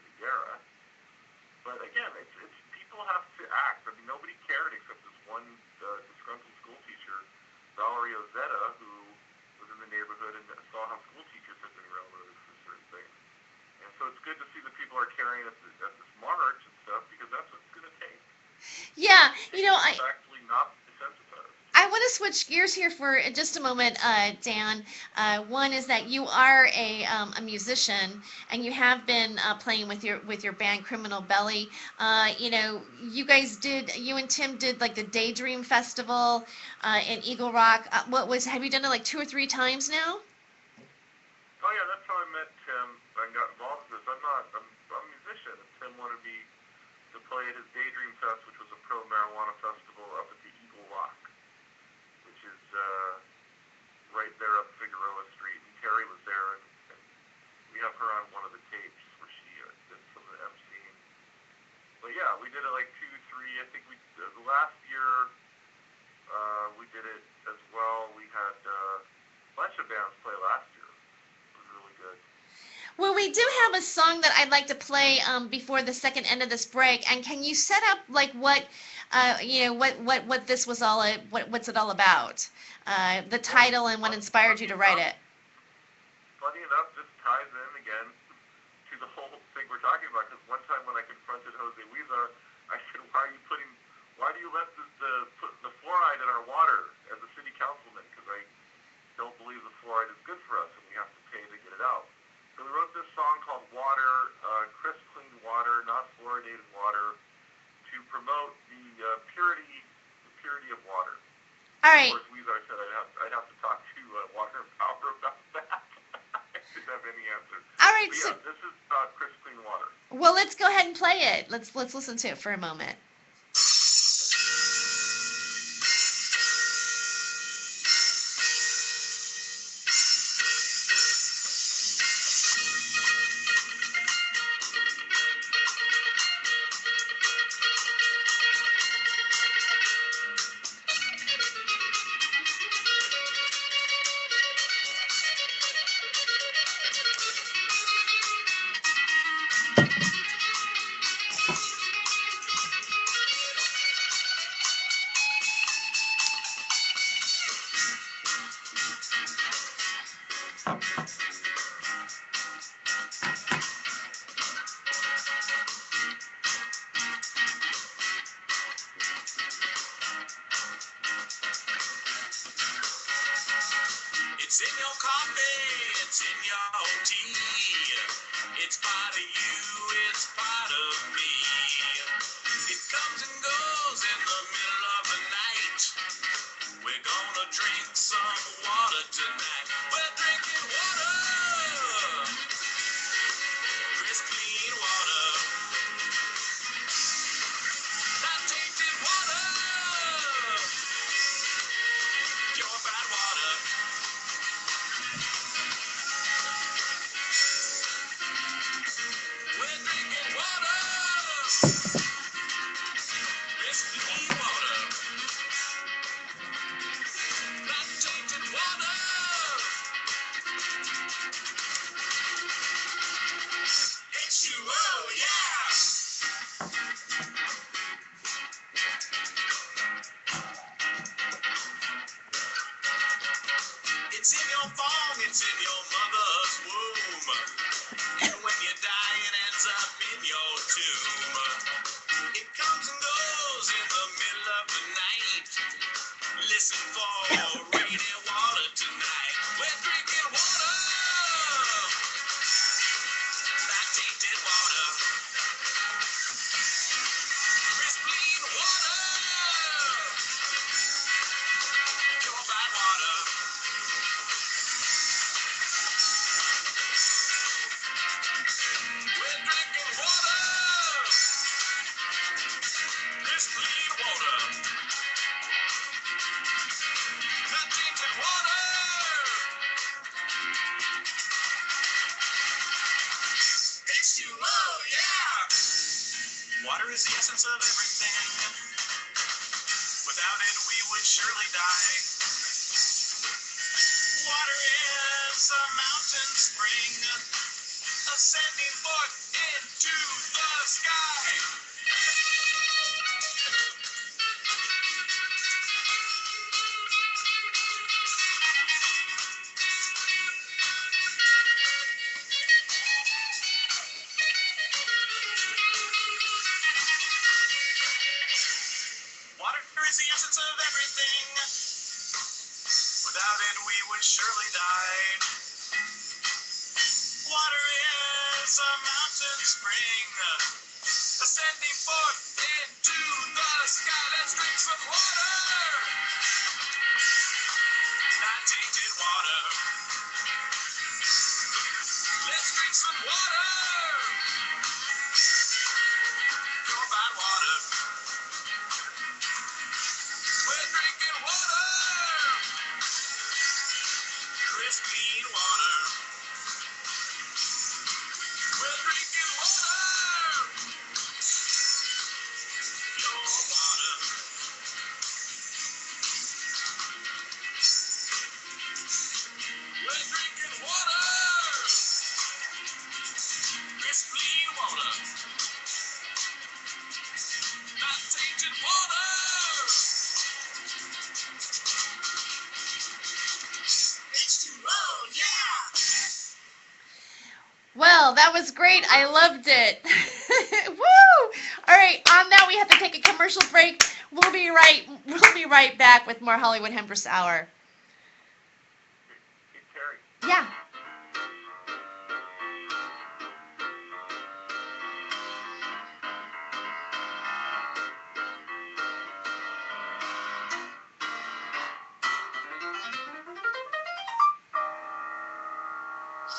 Higuera. But again, it's people have to act. I mean, nobody cared except this one disgruntled school teacher, Valerie Ozetta, who was in the neighborhood and saw how school teachers had been railroaded for certain things. And so it's good to see that people are carrying at this march and stuff, because that's what it's going to take. Yeah, It's actually not desensitized. I want to switch gears here for just a moment, Dan. One is that you are a musician, and you have been playing with your band Criminal Belly. You and Tim did like the Daydream Festival in Eagle Rock. Have you done it like 2 or 3 times now? Oh yeah, that's how I met Tim and got involved with this. I'm a musician, and Tim wanted me to play at his Daydream Fest, which was a pro-marijuana festival up at the Eagle Rock, which is right there up Figueroa Street. And Terry was there, and we have her on one of the tapes where she did some of the emceeing. But yeah, we did it like 2, 3. I think the last year we did it as well. We had a bunch of bands play last year. Good. Well, we do have a song that I'd like to play before the second end of this break. And can you set up like what this was what's it all about? The title and what inspired you to write it. Funny enough, this ties in again to the whole thing we're talking about. Because one time when I confronted Jose Huizar, I said, "Why do you let put the fluoride in our water as a city councilman? Because I don't believe the fluoride is good for us, and we have to pay to get it out." So we wrote this song called Water, crisp, clean water, not fluoridated water, to promote the purity of water. All right. Of course, Huizar said I'd have to talk to Water and Power about that. I didn't have any answer. All right. But So yeah, this is crisp, clean water. well, let's go ahead and play it. Let's listen to it for a moment. It's in your coffee, it's in your tea. It's part of you, it's part of me. It comes and goes in the middle of the night. We're gonna drink some water tonight. We're drinking water. Crisp, clean water. Not tainted water. Purified water. We're drinking water. Crisp, clean water. Not tainted water. H2O, yeah! It's in your bong, it's in your mother's womb. And when you die, it ends up in your tomb. It comes and goes in the middle of the night. Listen for rainy water tonight. We're drinking water. Not tainted water. would surely die. Water is a mountain spring, ascending forth into the sky. Water is the essence of everything. Without it, we would surely die. Water is a mountain spring, ascending forth into the sky. Let's drink some water, not tainted water. Let's drink some water, purified water. We're drinking water, crisp clean water. We're drinking water, pure water. We're drinking water, crisp clean water, not tainted water. H2O, yeah! Well, that was great. I loved it. Woo! All right, on that we have to take a commercial break. We'll be right back with more Hollywood Hempress Hour. Hey, Terry. Yeah.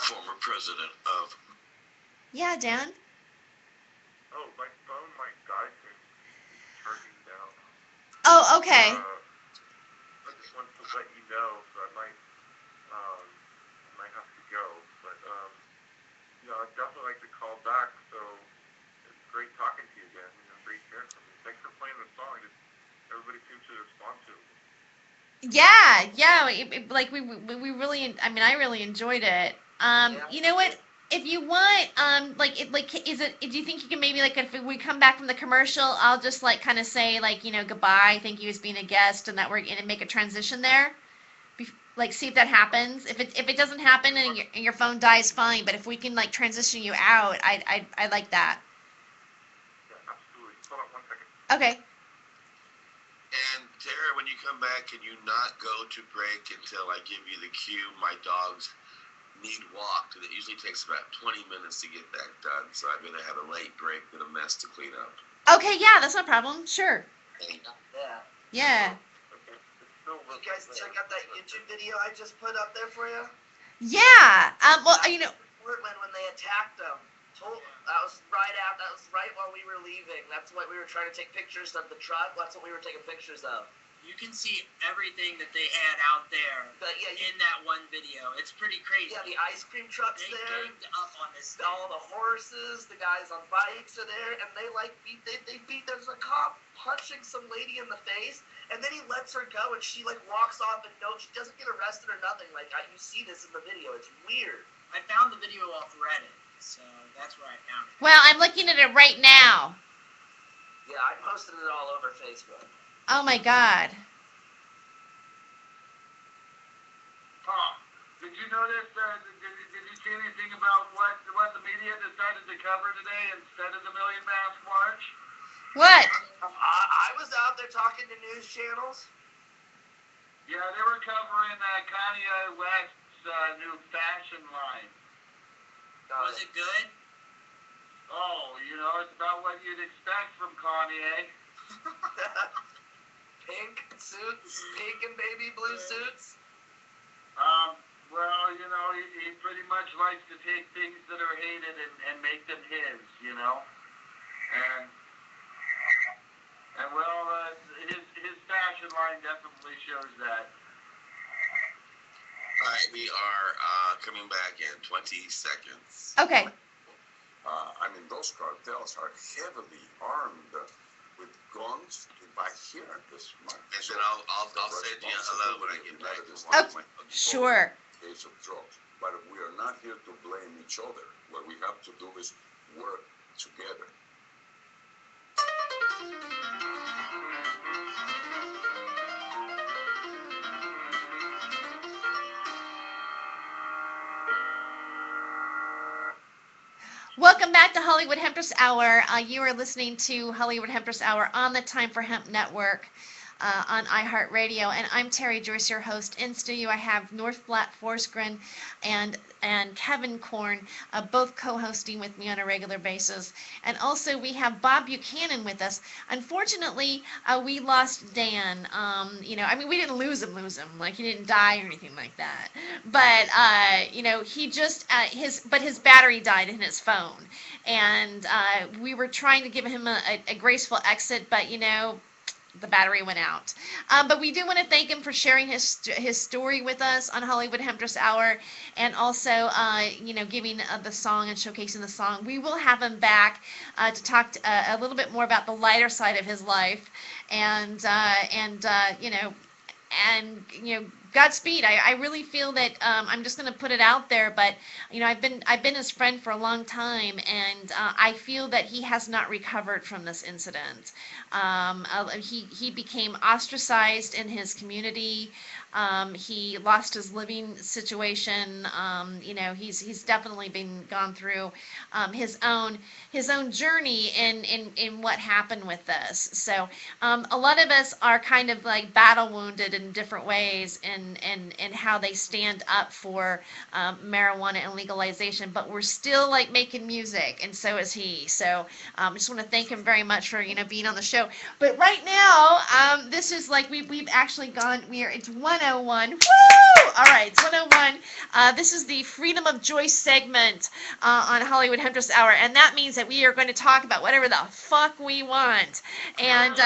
Former president of Yeah, Dan. Oh, my phone might die soon. It's charging down. Oh, okay. I just wanted to let you know, so I might have to go. But, I'd definitely like to call back, so it's great talking to you again. Great hearing from you. Thanks for playing the song. Everybody seems to respond to it. Yeah. Like we really. I mean, I really enjoyed it. You know what? If you want, is it? Do you think you can maybe like if we come back from the commercial, I'll just like kind of say like goodbye, thank you as being a guest, and that we're gonna make a transition there. Like see if that happens. If it doesn't happen and your phone dies, fine. But if we can like transition you out, I like that. Yeah, absolutely. Hold on 1 second. Okay. And Tara, when you come back, can you not go to break until I give you the cue? My dogs need walked, and it usually takes about 20 minutes to get that done. So I'm gonna have a late break and a mess to clean up. Okay, yeah, that's no problem. Sure. Yeah. Yeah. Okay. It's still You guys check out that YouTube video I just put up there for you? Yeah. Well, Portland when they attacked them. That was right while we were leaving. That's what we were trying to take pictures of the truck. That's what we were taking pictures of. You can see everything that they had out there But yeah, in that one video. It's pretty crazy. Yeah, the ice cream trucks They there. ganged up on this thing. All the horses, the guys on bikes are there, and they beat. There's a cop punching some lady in the face, and then he lets her go, and she like walks off, and she doesn't get arrested or nothing. Like you see this in the video, it's weird. I found the video off Reddit, so that's where I found it. well, I'm looking at it right now. Yeah, I posted it all over Facebook. Oh my God. Did you notice? Did you see anything about what the media decided to cover today instead of the Million Mask March? What? I was out there talking to news channels. Yeah, they were covering Kanye West's new fashion line. Was it good? Oh, it's about what you'd expect from Kanye. Pink suits, pink and baby blue suits. Well, he pretty much likes to take things that are hated and make them his, And well, his fashion line definitely shows that. All right, we are coming back in 20 seconds. Okay. Those cartels are heavily armed with guns back here this month. And then I'll send you hello when I get back. Oh, sure. Case of drugs. But we are not here to blame each other. What we have to do is work together. Welcome back to Hollywood Hempress Hour. You are listening to Hollywood Hempress Hour on the Time for Hemp Network on iHeartRadio, and I'm Terry Joyce, your host. In studio, I have North Flat Forsgren and Kevin Korn, both co-hosting with me on a regular basis. And also, we have Bob Buchanan with us. Unfortunately, we lost Dan. We didn't lose him, like he didn't die or anything like that. But he just his battery died in his phone, and we were trying to give him a graceful exit, but the battery went out. But we do want to thank him for sharing his story with us on Hollywood Hempress Hour, and also, giving the song and showcasing the song. We will have him back to talk a little bit more about the lighter side of his life, and Godspeed. I really feel that I'm just going to put it out there, but I've been his friend for a long time, and I feel that he has not recovered from this incident. He became ostracized in his community. He lost his living situation. He's definitely been gone through his own journey in what happened with this. So a lot of us are kind of like battle wounded in different ways in how they stand up for marijuana and legalization, but we're still like making music, and so is he. So I just want to thank him very much for being on the show. But right now, this is like we've actually gone. It's 101. Woo! All right, it's 101. This is the Freedom of Joy segment on Hollywood Hempress Hour, and that means that we are going to talk about whatever the fuck we want, and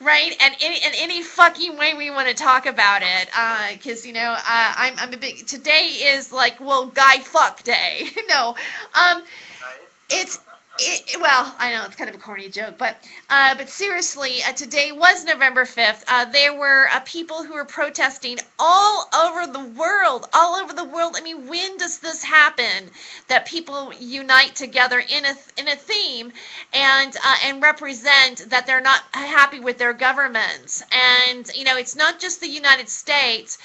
right, and in any fucking way we want to talk about it, because I'm a big. Today is like Guy Fuck Day. No, well, I know it's kind of a corny joke, but seriously, today was November 5th. There were people who were protesting all over the world. I mean, when does this happen? That people unite together in a theme and represent that they're not happy with their governments. And it's not just the United States.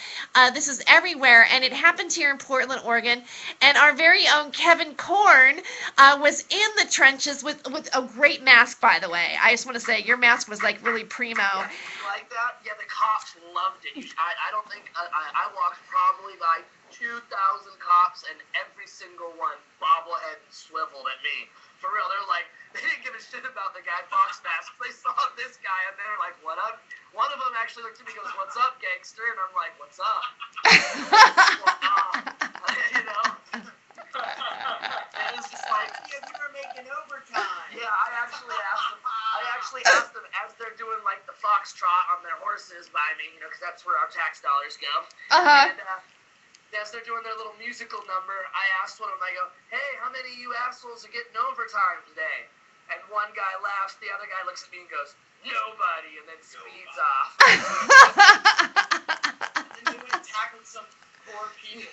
This is everywhere, and it happened here in Portland, Oregon. And our very own Kevin Korn was in the trenches with a great mask, by the way. I just want to say your mask was like really primo. Yeah, you like that? Yeah, the cops loved it. I don't think I walked probably by 2,000 cops, and every single one bobblehead and swiveled at me. For real, they're like, they didn't give a shit about the Guy Fawkes mask. They saw this guy, and they're like, what up? One of them actually looked at me and goes, what's up, gangster? And I'm like, what's up? It was just like, Yeah, we were making overtime. yeah, I actually asked them as they're doing like the foxtrot on their horses by me, because that's where our tax dollars go. Uh-huh. And as they're doing their little musical number, I asked one of them, I go, hey, how many of you assholes are getting overtime today? And one guy laughs, the other guy looks at me and goes, nobody, and then speeds off. And then they went and tackled some poor people.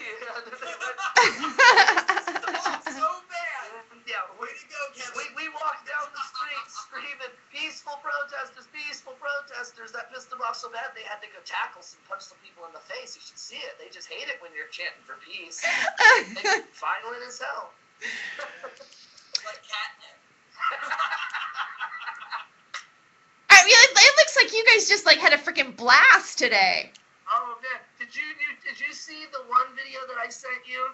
So bad. Yeah, Way to go, Kevin. we walked down the street screaming, peaceful protesters, that pissed them off so bad they had to go punch some people in the face. You should see it. They just hate it when you're chanting for peace. They violent as hell. Like catnip. I mean, it looks like you guys just like had a freaking blast today. Oh man, did you see the one video that I sent you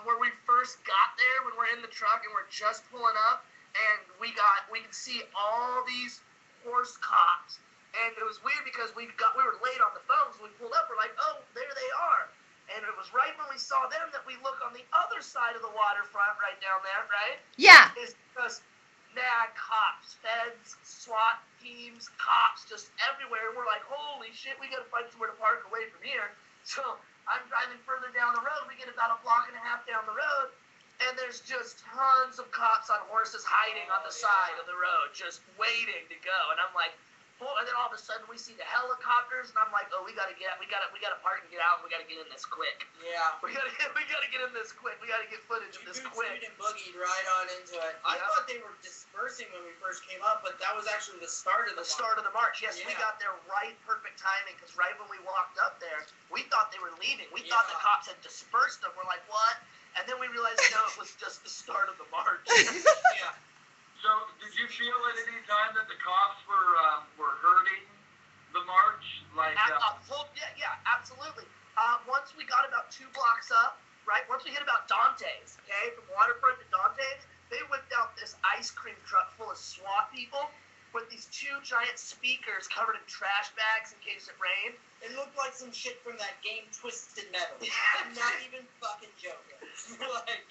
where we first got there when we're in the truck and we're just pulling up and we could see all these horse cops, and it was weird because we were late on the phone, so we pulled up, we're like, oh, there they are, and it was right when we saw them that we look on the other side of the waterfront right down there, right? Yeah. Is because mad cops, feds, SWAT teams, cops just everywhere. We're like, holy shit, we gotta find somewhere to park away from here. So I'm driving further down the road. We get about a block and a half down the road, and there's just tons of cops on horses hiding on the side of the road, just waiting to go. And I'm like, And then all of a sudden we see the helicopters, and I'm like, oh, we gotta park and get out, and we gotta get in this quick. Yeah. We gotta get in this quick. We gotta get footage of this quick. And boogied right on into it. I thought they were dispersing when we first came up, but that was actually the start of the march. Yes, we got there right, perfect timing, because right when we walked up there, we thought they were leaving. We thought the cops had dispersed them. We're like, what? And then we realized, no, it was just the start of the march. Yeah. So, did you feel at any time that the cops were hurting the march? Like, yeah, absolutely. Once we got about 2 blocks up, right? Once we hit about Dante's, okay, from Waterfront to Dante's, they whipped out this ice cream truck full of SWAT people with these 2 giant speakers covered in trash bags in case it rained. It looked like some shit from that game Twisted Metal. I'm not even fucking joking. Like,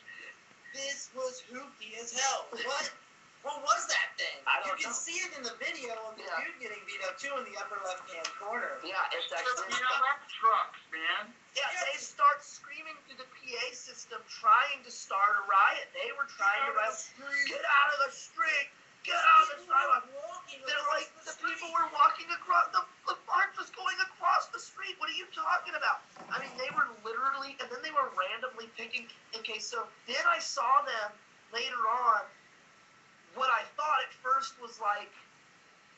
this was hoopty as hell. What was that thing? I don't know. You can see it in the video of the dude getting beat up too in the upper left-hand corner. Yeah, it's actually. Trucks, man. Yeah, they start screaming through the PA system, trying to start a riot. They were trying to riot. Get out of the street! Get out of the sidewalk! They're like, the people were walking across, the march was going across the street. What are you talking about? I mean, they were literally, and then they were randomly picking. Okay, so then I saw them later on. What I thought at first was like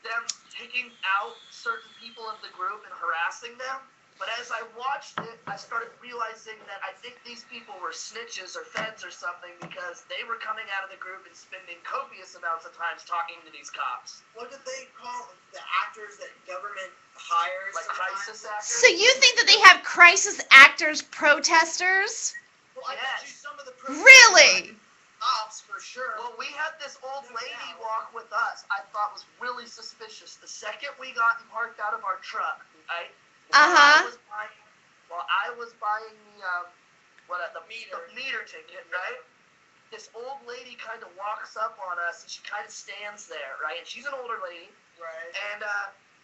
them taking out certain people of the group and harassing them. But as I watched it, I started realizing that I think these people were snitches or feds or something, because they were coming out of the group and spending copious amounts of time talking to these cops. What did they call the actors that government hires? Like crisis actors? So you think that they have crisis actors protesters? Well, I bet you some of the Really? Cops for sure. Well, we had this old lady walk with us. I thought was really suspicious. The second we got and parked out of our truck, right? Uh-huh. I was buying the meter ticket, right? This old lady kind of walks up on us, and she kind of stands there, right? And she's an older lady. Right. And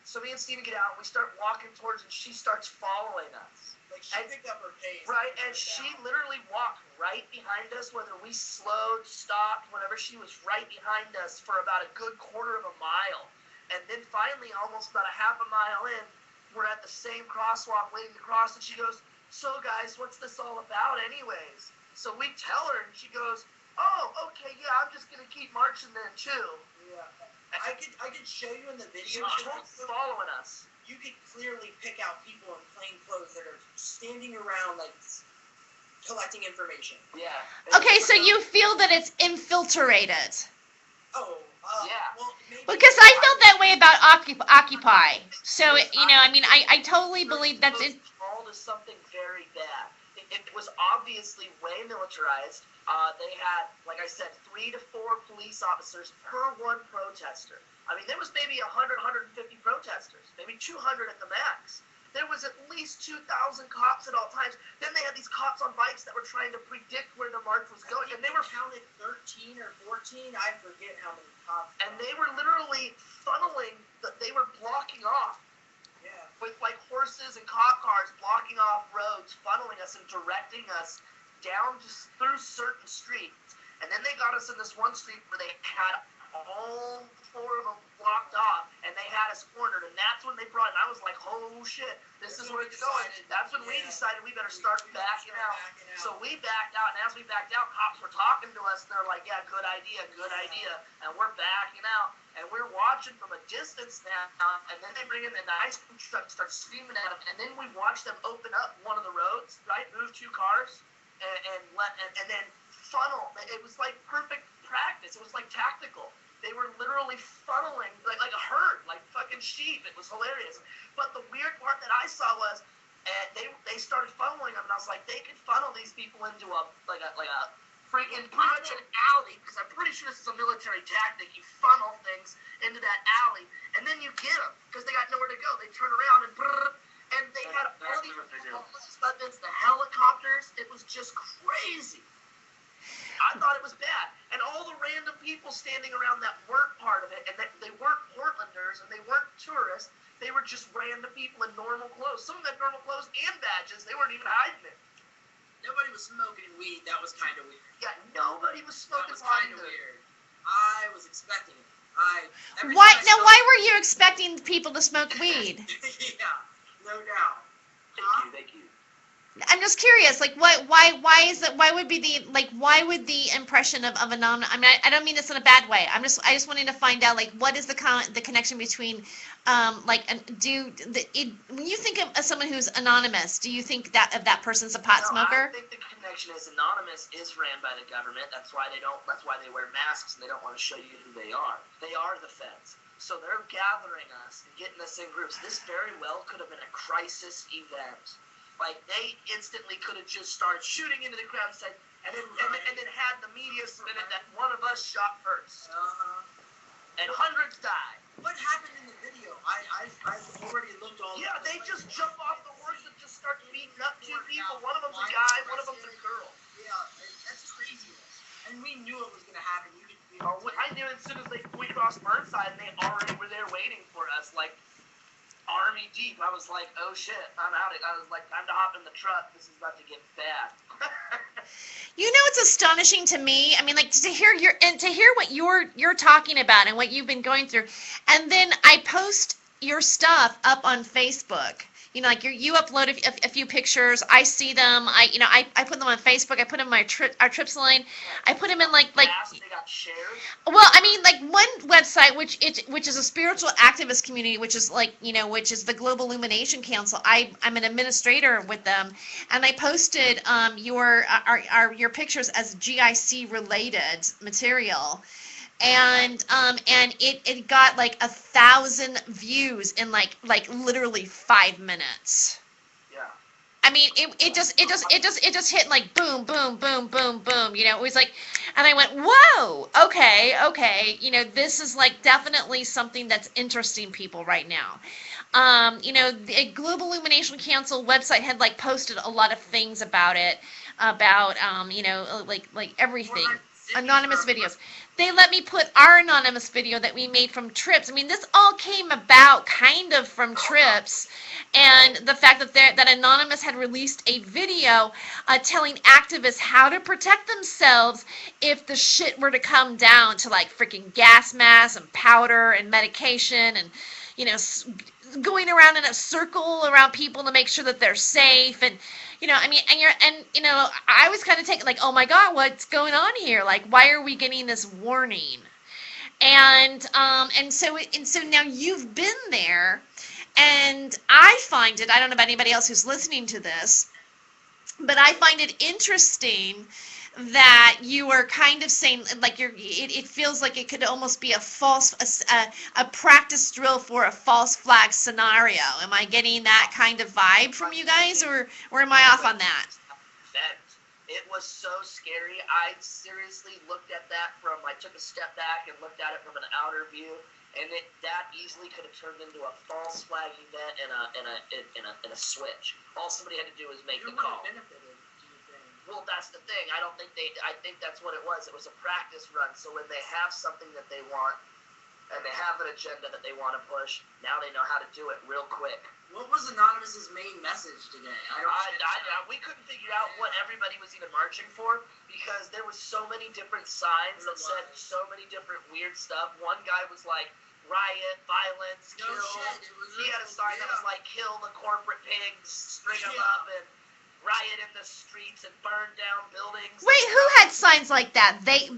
so me and Steven get out, and we start walking towards, and she starts following us. Like, she picked up her pace. Right, and she literally walked right behind us, whether we slowed, stopped, whatever. She was right behind us for about a good quarter of a mile. And then finally, almost about a half a mile in, we're at the same crosswalk waiting to cross, and she goes, so guys, what's this all about anyways? So we tell her, and she goes, oh, okay, yeah, I'm just going to keep marching then too. Yeah. I could show you in the video. She was following us. You could clearly pick out people in plain clothes that are standing around, like, collecting information. Yeah. Okay, so you feel that it's infiltrated. Oh, yeah. Well, maybe. Because I felt that way about Occupy. So, I mean, I totally believe that's it. Called as something very bad. It was obviously way militarized. They had, like I said, 3 to 4 police officers per 1 protester. I mean, there was maybe 100, 150 protesters, maybe 200 at the max. There was at least 2,000 cops at all times. Then they had these cops on bikes that were trying to predict where the march was going, and they were counted 13 or 14. I forget how many cops. And they were literally funneling. They were blocking off. Yeah. With like horses and cop cars blocking off roads, funneling us and directing us down just through certain streets. And then they got us in this one street where they had all 4 of them blocked off, and they had us cornered, and that's when they brought it. I was like, oh shit, this is where it's going. That's when we decided we better start backing out. So we backed out, and as we backed out, cops were talking to us, and they're like, yeah, good idea, and we're backing out, and we're watching from a distance now, and then they bring in the ice cream truck and start screaming at them, and then we watch them open up one of the roads, right, move 2 cars, and then funnel. It was like perfect practice. It was like tactical. They were literally funneling like a herd, like fucking sheep. It was hilarious. But the weird part that I saw was, they started funneling them, and I was like, they could funnel these people into a freaking pretty much an alley, because I'm pretty sure this is a military tactic. You funnel things into that alley, and then you get them because they got nowhere to go. They turn around and they had all these weapons, the helicopters. It was just crazy. I thought it was bad. And all the random people standing around that weren't part of it, and they weren't Portlanders, and they weren't tourists. They were just random people in normal clothes. Some of them had normal clothes and badges. They weren't even hiding it. Nobody was smoking weed. That was kind of weird. Yeah, nobody was smoking That was kind of weird. I was expecting it. Why were you expecting people to smoke weed? Yeah, no doubt. Thank you. I'm just curious, like, why is it? Why would be why would the impression of anonymous? I mean, I don't mean this in a bad way. I just wanting to find out, like, what is the connection between, when you think of someone who's anonymous, do you think that of that person's a pot smoker? I think the connection is anonymous is ran by the government. That's why they wear masks and they don't want to show you who they are. They are the feds. So they're gathering us and getting us in groups. This very well could have been a crisis event. Like, they instantly could have just started shooting into the crowd and then had the media spin it that one of us shot first. And hundreds died. What happened in the video? I've already looked all. Yeah, they just jump off the horse and just start beating up two people. One of them's a guy, one of them's a girl. Yeah, that's crazy. And we knew it was gonna happen. I knew as soon as we crossed Burnside, and they already were there waiting for us, like army deep. I was like, oh shit, I'm out. I was like, time to hop in the truck. This is about to get bad. You know, it's astonishing to me. I mean, like, to hear what you're talking about and what you've been going through, and then I post your stuff up on Facebook. You know, like you upload a few pictures. I see them. I put them on Facebook. I put them in our trips line. I put them in like. They got shared. Well, I mean, like one website which is a spiritual activist community, which is which is the Global Illumination Council. I'm an administrator with them, and I posted your pictures as GIC related material. And it got like 1,000 views in like literally 5 minutes. Yeah. I mean, it just hit like boom, boom, boom, boom, boom. You know, it was like, and I went, whoa, okay. You know, this is like definitely something that's interesting people right now. The Global Illumination Council website had like posted a lot of things about it, about like everything, anonymous videos. They let me put our anonymous video that we made from trips. I mean, this all came about kind of from trips, and the fact that Anonymous had released a video telling activists how to protect themselves if the shit were to come down to like freaking gas masks and powder and medication and, going around in a circle around people to make sure that they're safe. And, I was kind of taken like, oh my God, what's going on here? Like, why are we getting this warning? And so now you've been there, and I find it, I don't know about anybody else who's listening to this, but I find it interesting that you are kind of saying, like, it feels like it could almost be a practice drill for a false flag scenario. Am I getting that kind of vibe from you guys, or am I off on that? It was so scary. I seriously looked at that I took a step back and looked at it from an outer view, and that easily could have turned into a false flag event and a switch. All somebody had to do was make the call. Well, that's the thing. I think that's what it was. It was a practice run. So when they have something that they want, and they have an agenda that they want to push, now they know how to do it real quick. What was Anonymous's main message today? We couldn't figure out what everybody was even marching for, because there was so many different signs that said so many different weird stuff. One guy was like, riot, violence, kill. He had a sign that was like, kill the corporate pigs, string them up, and riot in the streets and burn down buildings. Wait, who had signs like that? A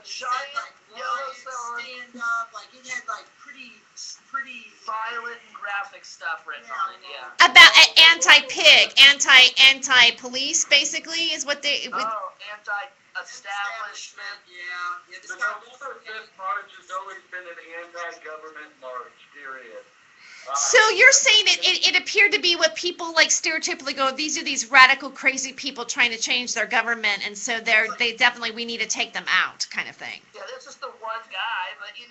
giant yellow sign. Stand up, like it had like pretty violent and graphic stuff written on it. Yeah. About anti-pig, anti-police, basically, is what they. Anti-establishment. Yeah. The November 5th march has always been an anti-government march. Period. So you're saying it appeared to be what people like stereotypically go, these are these radical, crazy people trying to change their government, and so we need to take them out, kind of thing. Yeah, that's just the one guy, but we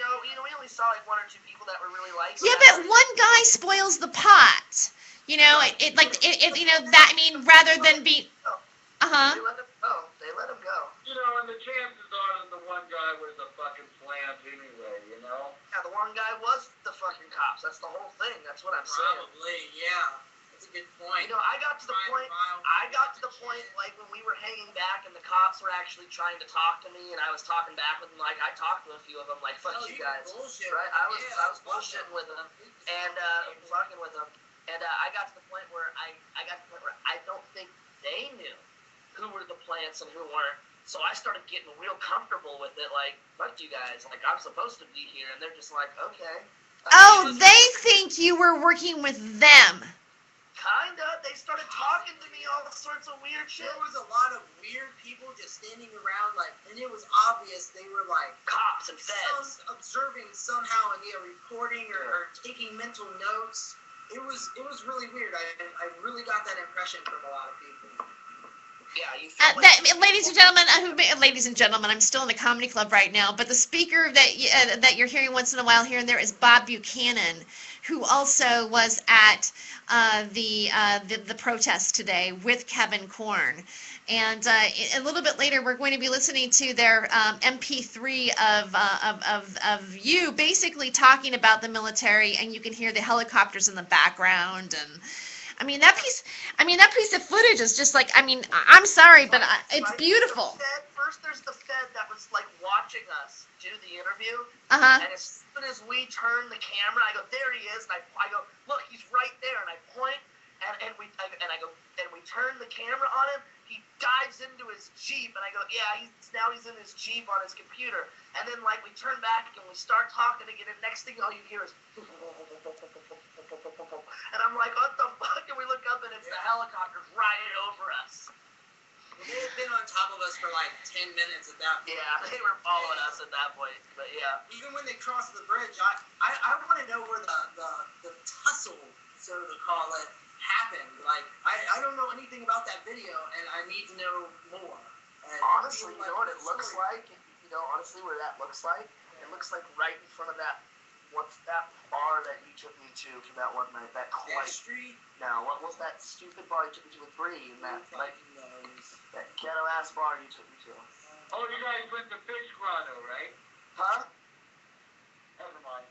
only saw like one or two people that were really like. Yeah, but one guy spoils the pot. Rather than be. They let him go. And the chances are that the one guy was a fucking plant anyway, Yeah, the one guy was the fucking cops. That's the whole thing. That's what I'm saying. Probably, yeah. That's a good point. You know, I got to the point, like, when we were hanging back and the cops were actually trying to talk to me, and I was talking back with them, like, I talked to a few of them, like, fuck you guys. Right? I was bullshitting with them, and, fucking with them, and, I got to the point where I don't think they knew who were the plants and who weren't. So I started getting real comfortable with it, like, fuck you guys, like, I'm supposed to be here, and they're just like, okay. Oh, they think you were working with them. Kinda. They started talking to me all sorts of weird shit. There was a lot of weird people just standing around, like, and it was obvious they were, like, cops and feds. Observing somehow and, recording or taking mental notes. It was really weird. I really got that impression from a lot of people. Yeah, ladies and gentlemen, I'm still in the comedy club right now, but the speaker that you're hearing once in a while here and there is Bob Buchanan, who also was at the protest today with Kevin Korn. And a little bit later, we're going to be listening to their MP3 of you basically talking about the military, and you can hear the helicopters in the background. And I mean, that piece of footage is just like, I'm sorry, but it's beautiful. First, there's the Fed that was, like, watching us do the interview. Uh-huh. And as soon as we turn the camera, I go, there he is. And I go, look, he's right there. And I point, and we turn the camera on him. He dives into his Jeep, and I go, yeah, he's in his Jeep on his computer. And then, like, we turn back, and we start talking again, and next thing all you hear is, and I'm like, what the fuck? And we look up, and it's the helicopters right over us. They had been on top of us for, like, 10 minutes at that point. Yeah, they were following us at that point, but yeah. Even when they crossed the bridge, I want to know where the tussle, so to call it, happened. Like, I don't know anything about that video, and I need to know more. And honestly, you know what it looks like? You know, honestly, where that looks like? It looks like right in front of that, what's that bar that you took me to for that one night? That Street? No, what was that stupid bar you took me to with Bree? And that, like, that ghetto-ass bar you took me to. Oh, you guys went to Fish Grotto, right? Huh? Never mind.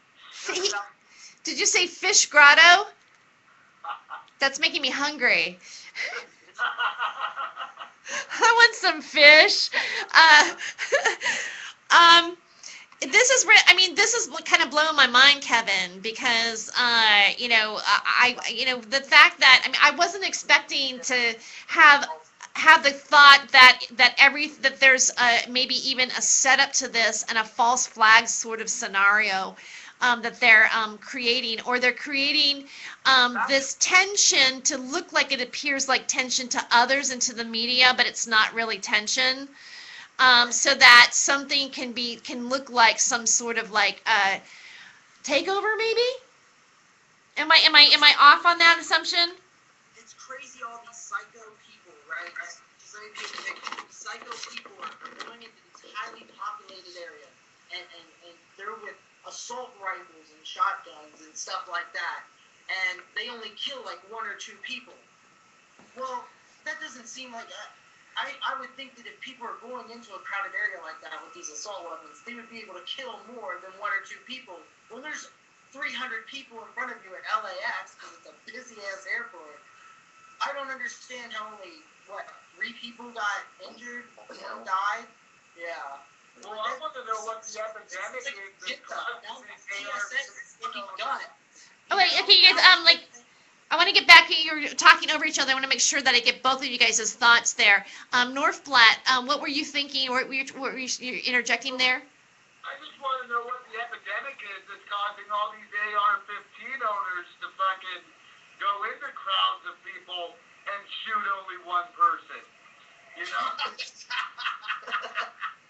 Did you say Fish Grotto? That's making me hungry. I want some fish. This is kind of blowing my mind, Kevin, because the fact that I wasn't expecting to have the thought that there's maybe even a setup to this and a false flag sort of scenario. That they're creating, or they're creating this tension to look like it appears like tension to others and to the media, but it's not really tension. So that something can look like some sort of like takeover, maybe. Am I off on that assumption? It's crazy, all these psycho people, right? Psycho people are going into these highly populated areas, and they're with assault rifles and shotguns and stuff like that, and they only kill like one or two people. Well, that doesn't seem like I would think that if people are going into a crowded area like that with these assault weapons, they would be able to kill more than one or two people. When there's 300 people in front of you at LAX, because it's a busy-ass airport, I don't understand how only, 3 people got injured, 1 died? Yeah. Well, I want to know what the epidemic is that's causing these AR-15. Oh wait, okay, you guys, I want to get back. You're talking over each other. I want to make sure that I get both of you guys' thoughts there. Northblatt, what were you thinking? What were you interjecting there? I just want to know what the epidemic is that's causing all these AR-15 owners to fucking go into crowds of people and shoot only one person. You know?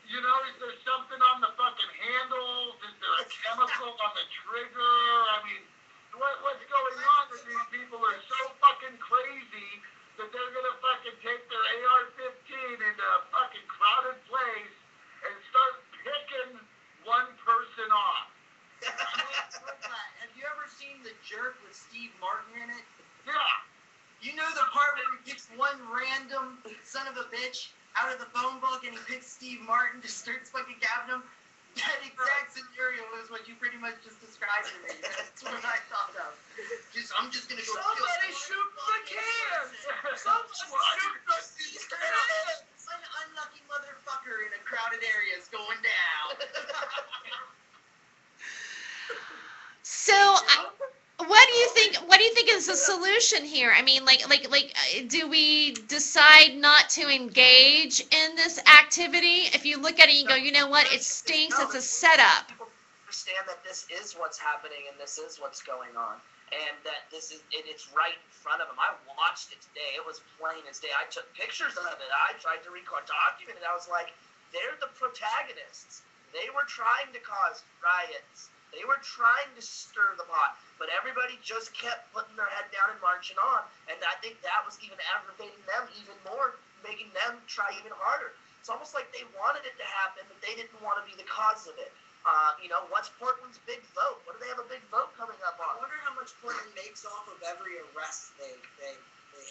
You know, is there something on the fucking handles? Is there a chemical on the trigger? I mean, what's going on with these people are so fucking crazy that they're gonna fucking take their AR-15 into a fucking crowded place and start picking one person off. Have you ever seen The Jerk with Steve Martin in it? Yeah. You know the part where he picks one random son of a bitch out of the phone book and he picks Steve Martin, just starts fucking gabbing him? That exact scenario is what you pretty much just described to me. That's what I thought of. I'm just gonna go somebody shoot the what do you think is the solution here? I mean, do we decide not to engage in this activity? If you look at it, you go, you know what? It stinks. It's a setup. People understand that this is what's happening and this is what's going on, and that it's right in front of them. I watched it today. It was plain as day. I took pictures of it. I tried to document it. I was like, they're the protagonists. They were trying to cause riots. They were trying to stir the pot, but everybody just kept putting their head down and marching on, and I think that was even aggravating them even more, making them try even harder. It's almost like they wanted it to happen, but they didn't want to be the cause of it. What's Portland's big vote? What do they have a big vote coming up on? I wonder how much Portland makes off of every arrest they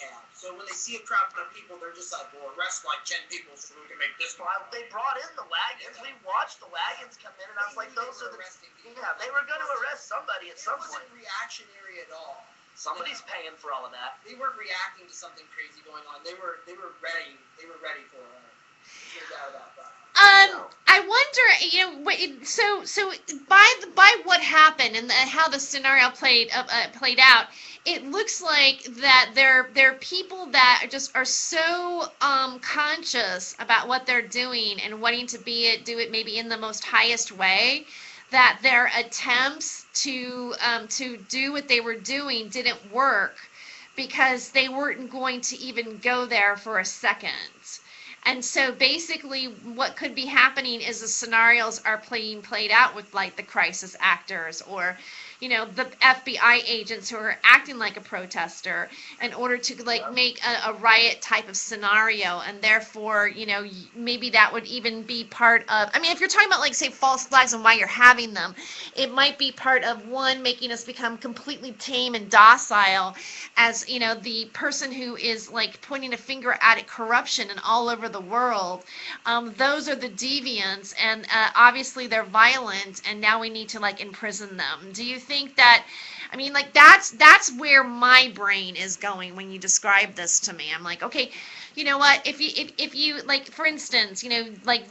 have. So when they see a crowd of people, they're just like, we'll arrest like 10 people so we can make this one. Well, they brought in the wagons. We watched the wagons come in, and I was like, those are the... Yeah, they were going to arrest somebody at some point. It wasn't reactionary at all. Somebody's paying for all of that. They weren't reacting to something crazy going on. They were ready. They were ready for it. There's no doubt about that. I wonder, so by what happened and how the scenario played out, it looks like that there are people that are so conscious about what they're doing and wanting to do it maybe in the most highest way, that their attempts to do what they were doing didn't work because they weren't going to even go there for a second. And so basically what could be happening is the scenarios are played out with like the crisis actors or, the FBI agents who are acting like a protester in order to make a riot type of scenario. And therefore, maybe that would even be part of, if you're talking about say false flags and why you're having them, it might be part of one, making us become completely tame and docile as, the person who is pointing a finger at corruption and all over the world. Those are the deviants, and obviously they're violent, and now we need to imprison them. Do you think that, that's where my brain is going when you describe this to me? I'm like, okay, you know what, if you for instance,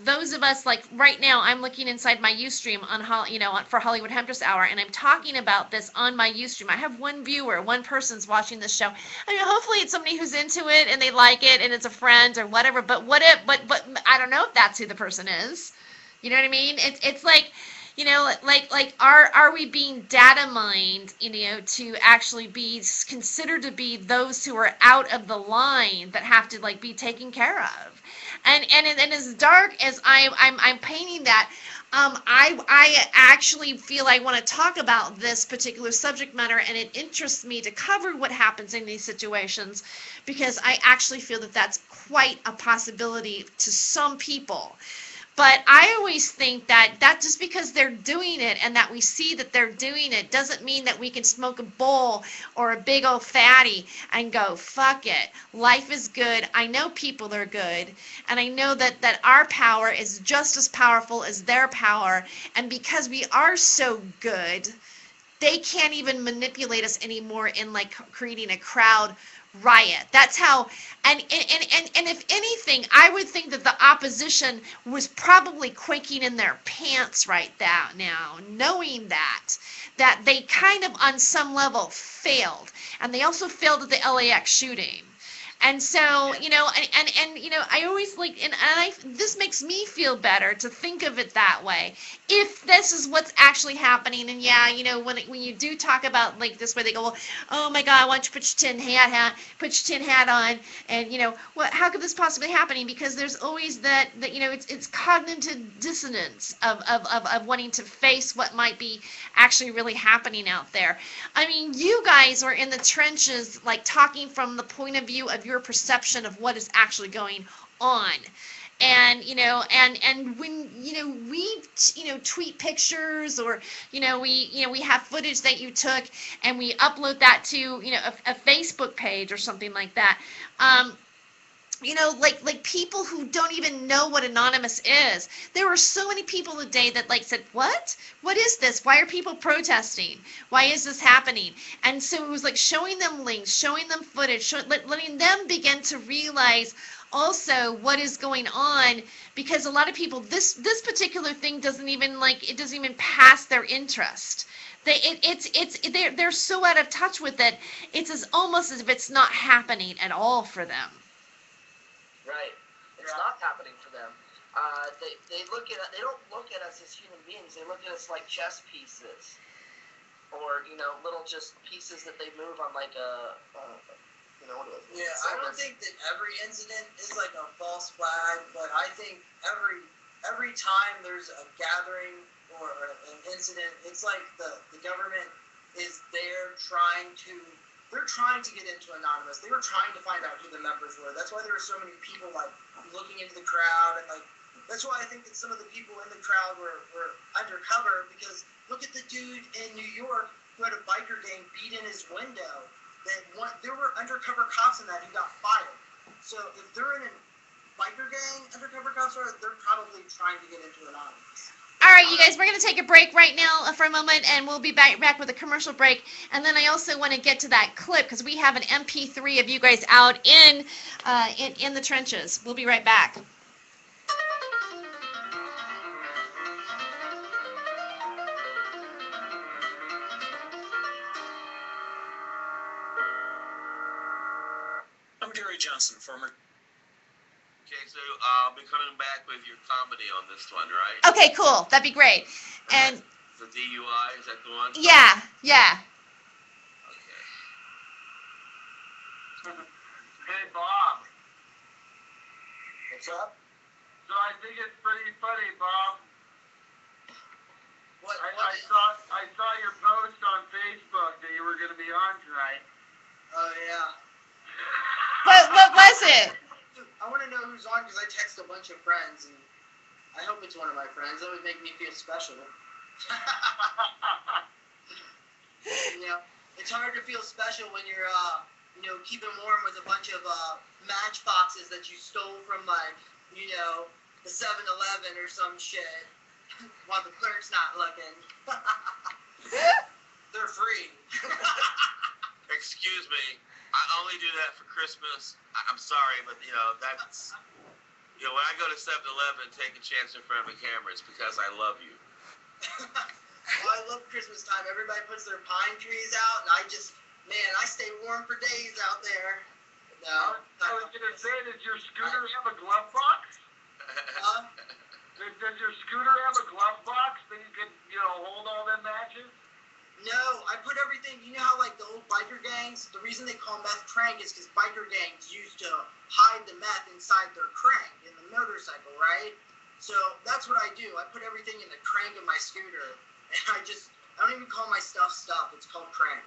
those of us, right now I'm looking inside my Ustream on for Hollywood Hempress Hour, and I'm talking about this on my Ustream. I have one viewer, one person's watching this show. Hopefully it's somebody who's into it and they like it and it's a friend or whatever, but I don't know if that's who the person is. You know what I mean? It's like, are we being data mined, to actually be considered to be those who are out of the line that have to be taken care of? And as dark as I'm painting that, I actually feel I want to talk about this particular subject matter, and it interests me to cover what happens in these situations, because I actually feel that that's quite a possibility to some people. But I always think that just because they're doing it and that we see that they're doing it doesn't mean that we can smoke a bowl or a big old fatty and go, fuck it. Life is good. I know people are good. And I know that our power is just as powerful as their power. And because we are so good, they can't even manipulate us anymore in creating a crowd riot. That's how, and if anything, I would think that the opposition was probably quaking in their pants right now, knowing that they kind of on some level failed, and they also failed at the LAX shooting. And so, I always this makes me feel better to think of it that way. If this is what's actually happening, and when you do talk about this way, they go, well, oh my God, why don't you put your tin hat on, and how could this possibly happening? Because there's always that it's cognitive dissonance of wanting to face what might be actually really happening out there. You guys are in the trenches, talking from the point of view of your perception of what is actually going on. And when we tweet pictures, or we have footage that you took and we upload that to a Facebook page or something like that, people who don't even know what anonymous is. There were so many people today that said, what is this? Why are people protesting? Why is this happening? And so it was showing them links, showing them footage, letting them begin to realize also what is going on, because a lot of people, this particular thing doesn't even pass their interest. They're so out of touch with it. It's almost as if it's not happening at all for them. Right. It's not happening for them. They don't look at us as human beings. They look at us like chess pieces, or little just pieces that they move on like a Yeah, I don't think that every incident is like a false flag, but I think every time there's a gathering or an incident, it's like the government is there trying to get into Anonymous. They were trying to find out who the members were. That's why there were so many people like looking into the crowd, and like that's why I think that some of the people in the crowd were undercover, because look at the dude in New York who had a biker gang beat in his window. There were undercover cops in that who got fired. So if they're in a biker gang, undercover cops they're probably trying to get into Anonymous. All right, you guys, we're going to take a break right now for a moment, and we'll be back with a commercial break. And then I also want to get to that clip, because we have an MP3 of you guys out in the trenches. We'll be right back. I'm Gary Johnson, former... Okay, so I'll be coming back with your comedy on this one, right? Okay, cool. That'd be great. And the DUI, is that the one? yeah. Okay. Hey, Bob. What's up? So I think it's pretty funny, Bob. I saw your post on Facebook that you were going to be on tonight. Oh yeah. What was it? I want to know who's on, because I text a bunch of friends, and I hope it's one of my friends. That would make me feel special. It's hard to feel special when you're, keeping warm with a bunch of matchboxes that you stole from, like, the 7-Eleven or some shit, while the clerk's not looking. They're free. Excuse me. I only do that for Christmas. I'm sorry, but that's when I go to 7-Eleven and take a chance in front of a camera, it's because I love you. Well, I love Christmas time. Everybody puts their pine trees out, and I stay warm for days out there. No. I was gonna say, does your scooter have a glove box? Does your scooter have a glove box that you can, hold all them matches? No, I put everything, how like the old biker gangs, the reason they call meth crank is because biker gangs used to hide the meth inside their crank in the motorcycle, right? So that's what I do. I put everything in the crank of my scooter, and I don't even call my stuff, it's called crank.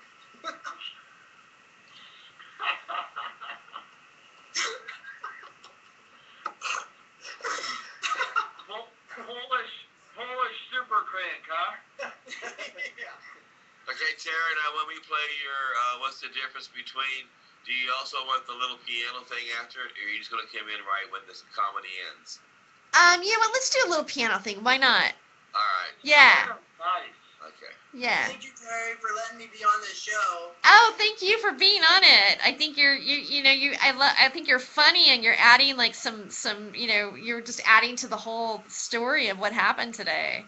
Polish super crank, huh? Yeah. Okay, Taryn, when we play your what's the difference between, do you also want the little piano thing after it, or are you just going to come in right when this comedy ends? Yeah, well, let's do a little piano thing. Why not? All right. Yeah. Nice. Okay. Yeah. Thank you, Terry, for letting me be on this show. Oh, thank you for being on it. I think I think you're funny, and you're adding like some you're just adding to the whole story of what happened today.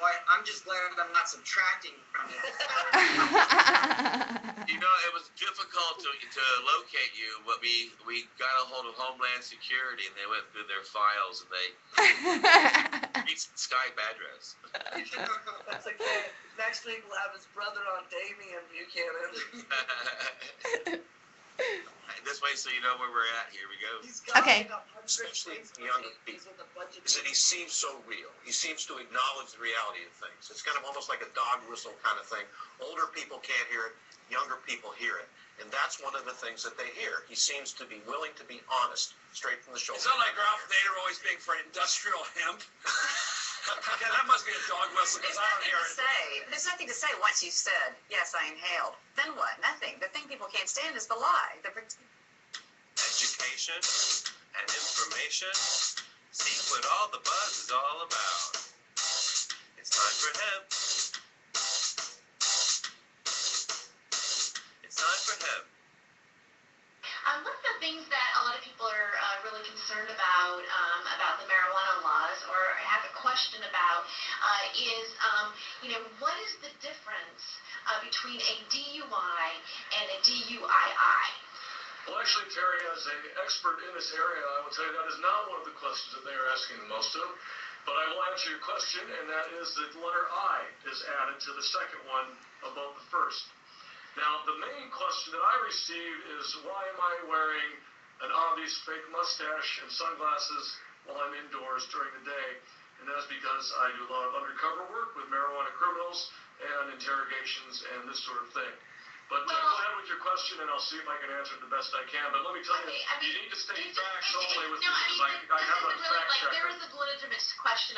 Well, I'm just glad I'm not subtracting from it. It was difficult to locate you, but we got a hold of Homeland Security, and they went through their files, and they reached Skype address. That's okay. Next week we'll have his brother on, Damian Buchanan. This way, so you know where we're at. Here we go. He's got Okay. Especially younger people. Is that he seems so real. He seems to acknowledge the reality of things. It's kind of almost like a dog whistle kind of thing. Older people can't hear it. Younger people hear it. And that's one of the things that they hear. He seems to be willing to be honest, straight from the shoulder. It's not like Ralph Nader always being for industrial hemp. Yeah, that must be a dog whistle, because I don't hear it. There's nothing to say once you've said, yes, I inhaled. Then what? Nothing. The thing people can't stand is the lie. Education and information. See what all the buzz is all about. It's time for hemp. It's time for hemp. One of the things that a lot of people are really concerned about the marijuana laws, or have a question question about is, what is the difference between a DUI and a DUII? Well, actually, Terry, as an expert in this area, I will tell you that is not one of the questions that they are asking most of. But I will answer your question, and that is that the letter I is added to the second one above the first. Now, the main question that I receive is, why am I wearing an obvious fake mustache and sunglasses while I'm indoors during the day? And that's because I do a lot of undercover work with marijuana criminals and interrogations and this sort of thing. But go ahead with your question, and I'll see if I can answer it the best I can. But let me tell you, you need to stay facts only with me, because I have a fact checker. There is a legitimate question.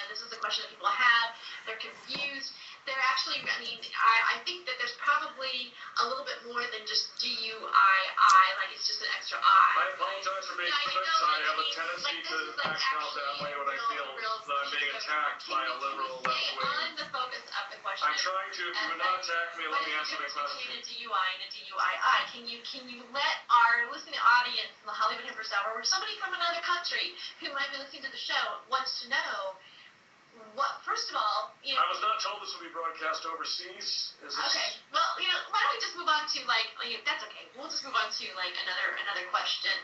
This is a question that people have. They're confused. They're actually, I think that there's probably a little bit more than just DUII, like it's just an extra I. I apologize for being flipped. I have a tendency to act out that way when I feel that I'm being attacked by a liberal left wing. On the focus of the question. I'm trying to. If you would not attack me, let me answer the question. A DUI and a DUII. Can you let our listening audience in the Hollywood Hempers Hour, or somebody from another country who might be listening to the show wants to know what? First of all, I was not told this would be broadcast overseas. Okay. Well, why don't we just move on to that's okay. We'll just move on to another question.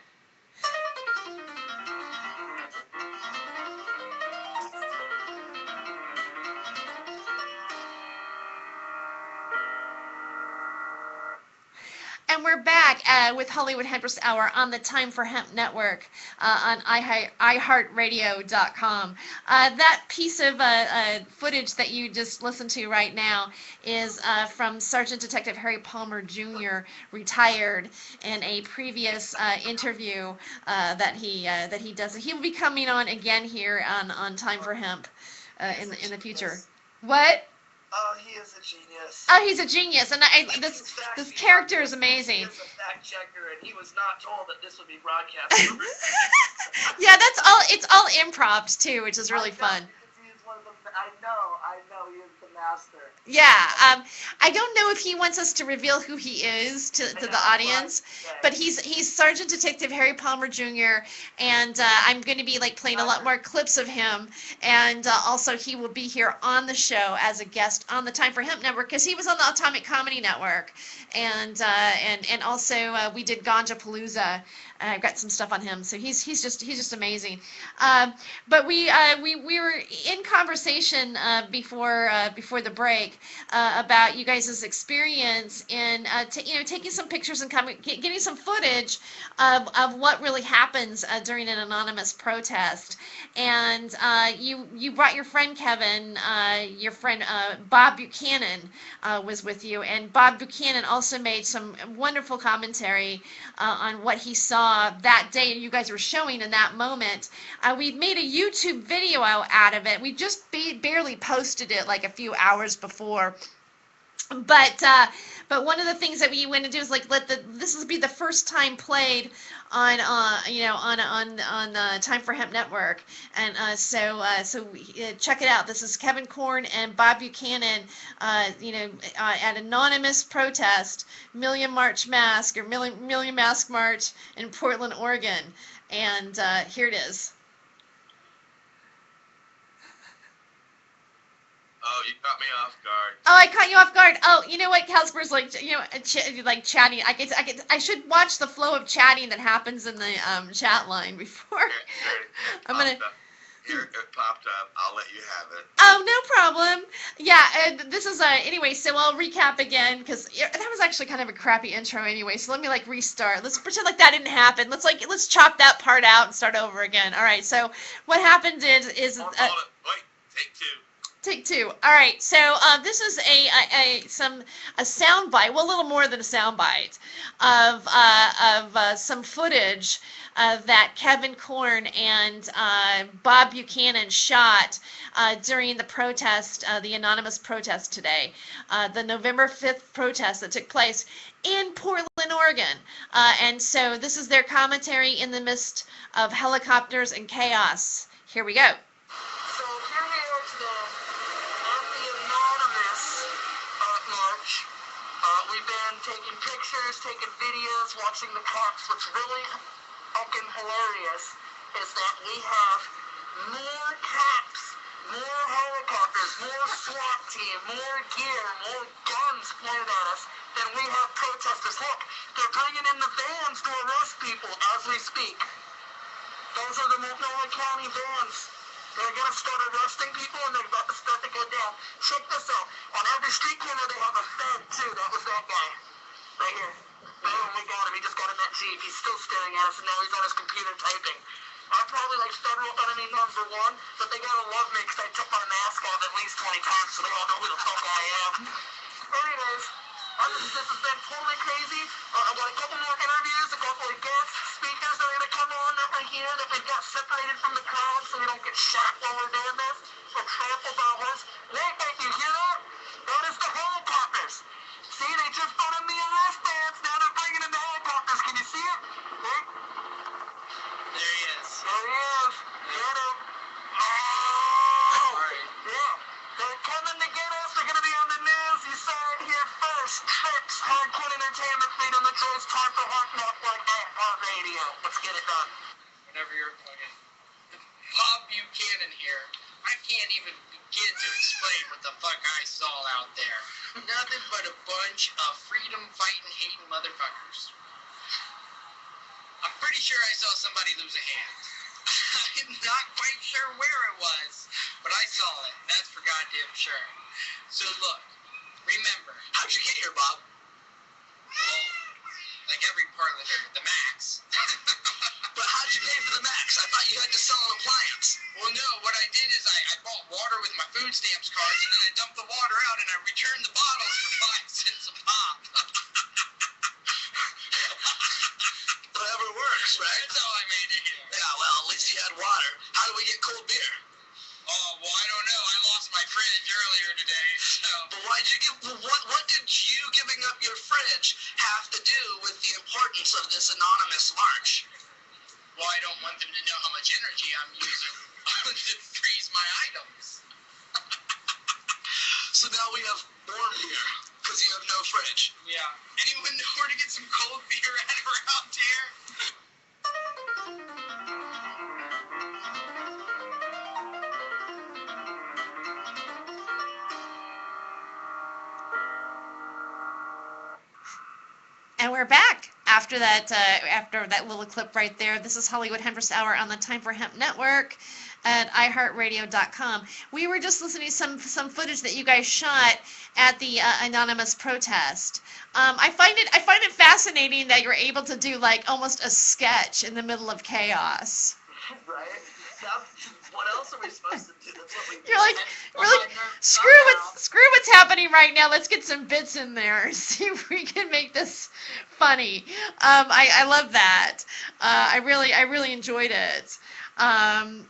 And we're back with Hollywood Hempers Hour on the Time for Hemp Network on iHeartRadio.com. That piece of footage that you just listened to right now is from Sergeant Detective Harry Palmer Jr., retired, in a previous interview that he does. He will be coming on again here on Time for Hemp in the future. What? Oh, he is a genius. Oh, he's a genius, and this character is amazing. He is a fact checker, and he was not told that this would be broadcast. Yeah, that's all. It's all improv too, which is really fun. I know, he is the master. Yeah, I don't know if he wants us to reveal who he is to the audience, but he's Sergeant Detective Harry Palmer Jr., and I'm going to be playing a lot more clips of him, and also he will be here on the show as a guest on the Time for Hemp Network, because he was on the Atomic Comedy Network, and also we did Ganja Palooza. I've got some stuff on him, so he's just amazing. But we were in conversation before the break about you guys' experience in taking some pictures and getting some footage of what really happens during an anonymous protest. And you brought your friend Kevin, your friend Bob Buchanan was with you, and Bob Buchanan also made some wonderful commentary on what he saw that day you guys were showing in that moment. We made a YouTube video out of it. We just barely posted it a few hours before. But one of the things that we want to do is this will be the first time played on Time for Hemp Network, and so check it out. This is Kevin Korn and Bob Buchanan, at anonymous protest, Million Mask March in Portland, Oregon, and here it is. Oh, you caught me off guard. Oh, I caught you off guard. Oh, you know what? Casper's chatting. I should watch the flow of chatting that happens in the chat line before. Here it popped up. I'll let you have it. Oh, no problem. Yeah, this is anyway. So I'll recap again, because that was actually kind of a crappy intro anyway. So let me restart. Let's pretend like that didn't happen. Let's chop that part out and start over again. All right. So what happened is Wait, take two. Take two. All right. So this is a sound bite, well, a little more than a sound bite of some footage that Kevin Korn and Bob Buchanan shot during the protest, the anonymous protest today, the November 5th protest that took place in Portland, Oregon. And so this is their commentary in the midst of helicopters and chaos. Here we go. So here we are today at the anonymous march. We've been taking pictures, taking videos, watching the cops. What's really fucking hilarious is that we have more cops More helicopters, more SWAT team, more gear, more guns pointed at us than we have protesters. Look, they're bringing in the vans to arrest people as we speak. Those are the Multnomah County vans. They're going to start arresting people and they're about to start to go down. Check this out. On every street corner they have a Fed too. That was that guy. Right here. Boom, we got him. He just got in that Jeep. He's still staring at us and now he's on his computer typing. I'm probably like federal enemy number one, but they gotta love me because I took my mask off at least 20 times so they all know who the fuck I am. Anyways, this has been totally crazy. I've got a couple more interviews, a couple of guest speakers that are gonna come on that we're here, that we got separated from the crowd so we don't get shot while we're doing this, or trampled by horse. Wait, you hear that? That is the helicopters. See, they just put in the arrest bands, now they're bringing in the helicopters. Can you see it? Right? There he is. There he is. Get him. Oh! Sorry. Yeah. They're coming to get us. They're going to be on the news. You saw it here first. Tricks, Hardcore Entertainment Feed on the Choice Time for Hot Network and our radio. Let's get it done. Whenever you're fucking Bob Buchanan here, I can't even begin to explain what the fuck I saw out there. Nothing but a bunch of freedom-fighting, hating motherfuckers. I'm pretty sure I saw somebody lose a hand. I'm not quite sure where it was, but I saw it. That's for goddamn sure. So look, remember, how'd you get here, Bob? Well, like every parliament, the max. But how'd you pay for the max? I thought you had to sell an appliance. Well, no, what I did is I bought water with my food stamps cards, and then I dumped the water out, and I returned the bottles for 5 cents a pop. Whatever works, right? That's how I made it here. Yeah, well, at least you had water. How do we get cold beer? Oh, well, I don't know. I lost my fridge earlier today, so... But why'd you give... What did you giving up your fridge have to do with the importance of this anonymous march? Well, I don't want them to know how much energy I'm using to freeze my items. So now we have warm beer, because you have no fridge. Yeah. Anyone know where to get some cold beer at around here? And we're back after that little clip right there. This is Hollywood Hempress Hour on the Time for Hemp Network at iHeartRadio.com. We were just listening to some footage that you guys shot at the anonymous protest. I find it fascinating that you're able to do like almost a sketch in the middle of chaos. Right? What else are we supposed to do? That's what we do. You're like, screw what's happening right now. Let's get some bits in there and see if we can make this funny. I love that. I really enjoyed it.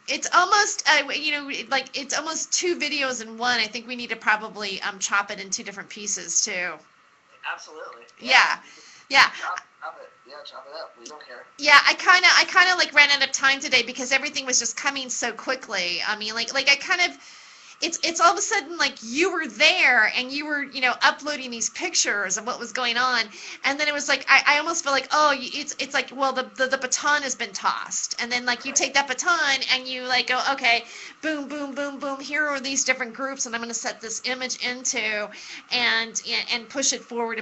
It's almost it's almost 2 videos in one. I think we need to probably chop it in 2 different pieces too. Absolutely. Yeah. Chop it up. We don't care. Yeah, I kind of like ran out of time today because everything was just coming so quickly. I mean, like I kind of, it's all of a sudden like you were there and you were, uploading these pictures of what was going on, and then it was like I almost feel like, oh, it's like, well, the baton has been tossed, and then like you take that baton and you like go, okay, boom, boom, boom, boom, here are these different groups, and I'm going to set this image into and push it forward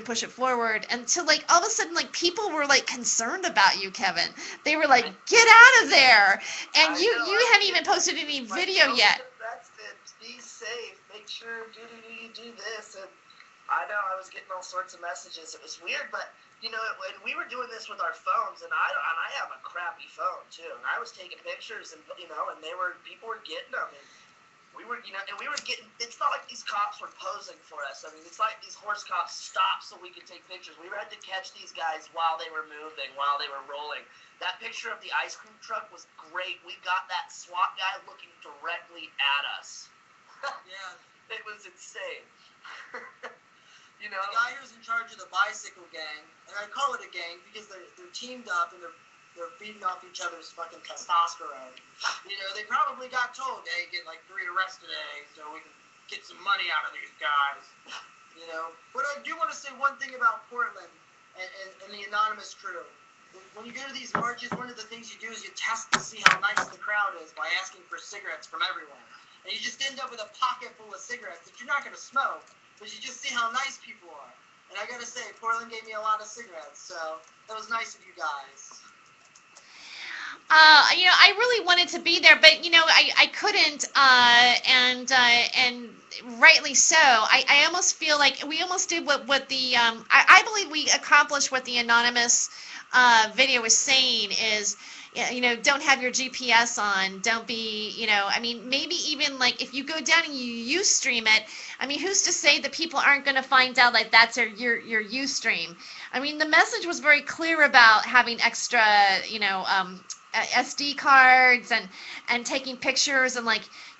until like all of a sudden like people were like concerned about you, Kevin. They were like, get out of there, and you hadn't even posted any video yet. That's it. Be safe. Make sure you do this. And I know I was getting all sorts of messages. It was weird, but when we were doing this with our phones, and I have a crappy phone too, and I was taking pictures, and people were getting them, and we were getting. It's not like these cops were posing for us. I mean, it's like these horse cops stopped so we could take pictures. We had to catch these guys while they were moving, while they were rolling. That picture of the ice cream truck was great. We got that SWAT guy looking directly at us. Yeah. It was insane. The guy who's in charge of the bicycle gang, and I call it a gang because they're teamed up and they're feeding off each other's fucking testosterone. They probably got told, hey, get like 3 arrests today so we can get some money out of these guys. But I do want to say one thing about Portland and the anonymous crew. When you go to these marches, one of the things you do is you test to see how nice the crowd is by asking for cigarettes from everyone. and you just end up with a pocket full of cigarettes that you're not going to smoke, but you just see how nice people are. And I got to say, Portland gave me a lot of cigarettes, so that was nice of you guys. I really wanted to be there, but I couldn't, and rightly so. I almost feel like we almost did what the I believe we accomplished what the anonymous video was saying is, don't have your GPS on, don't be, I mean, maybe even like if you go down and you stream it, I mean, who's to say that people aren't going to find out like that's your Ustream? I mean, the message was very clear about having extra, SD cards and taking pictures and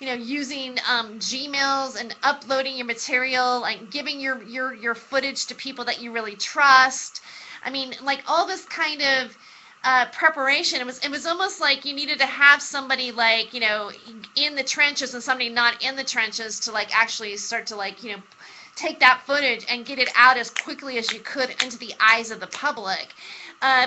using Gmails and uploading your material, like giving your footage to people that you really trust. I mean, like all this kind of preparation. It was almost like you needed to have somebody in the trenches and somebody not in the trenches to actually start to take that footage and get it out as quickly as you could into the eyes of the public.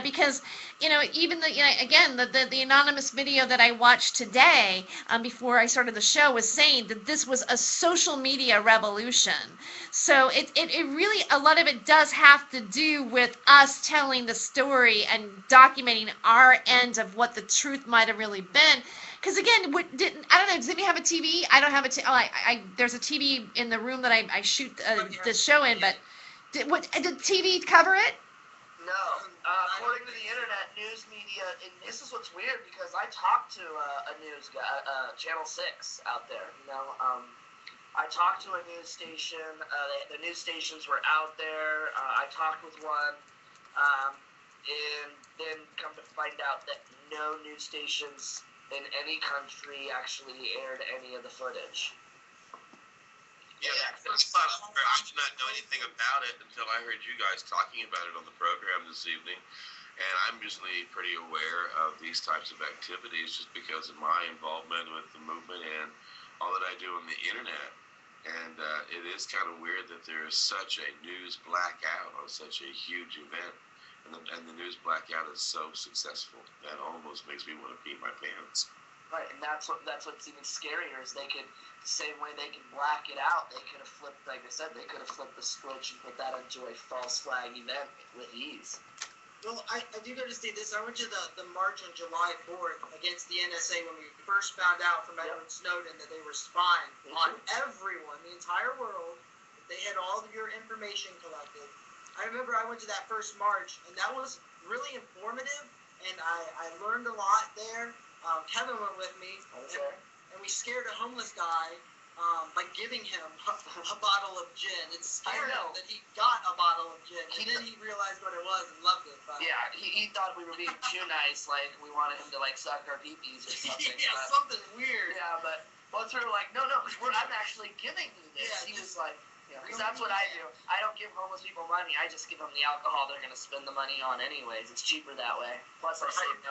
Because even the anonymous video that I watched today before I started the show was saying that this was a social media revolution. So it really, a lot of it does have to do with us telling the story and documenting our end of what the truth might have really been. Because again, I don't know, does anybody have a TV? I don't have a TV. There's a TV in the room that I shoot the show in, but did TV cover it? No. According to the internet, news media, and this is what's weird because I talked to a news guy, Channel 6 out there. I talked to a news station. The news stations were out there. I talked with one, and then come to find out that no news stations in any country actually aired any of the footage. Yeah, that's possible. I did not know anything about it until I heard you guys talking about it on the program this evening. And I'm usually pretty aware of these types of activities just because of my involvement with the movement and all that I do on the internet. And it is kind of weird that there is such a news blackout on such a huge event. And the news blackout is so successful that almost makes me want to pee my pants. Right, and that's what's even scarier is they could, the same way they can black it out, they could have flipped, like I said, they could have flipped the switch and put that into a false flag event with ease. Well, I do got to say this. I went to the march on July 4th against the NSA when we first found out from Edward Snowden that they were spying on everyone, the entire world. They had all of your information collected. I remember I went to that first march, and that was really informative, and I learned a lot there. Kevin went with me, and we scared a homeless guy by giving him a bottle of gin. It scared him that he got a bottle of gin, and then he realized what it was and loved it. But yeah, he thought we were being too nice, like we wanted him to suck our pee-pees or something. Yeah, something weird. Yeah, but once we were like, no, I'm actually giving you this. Yeah, he was like, because that's what I do. I don't give homeless people money. I just give them the alcohol they're going to spend the money on anyways. It's cheaper that way. Plus, I saved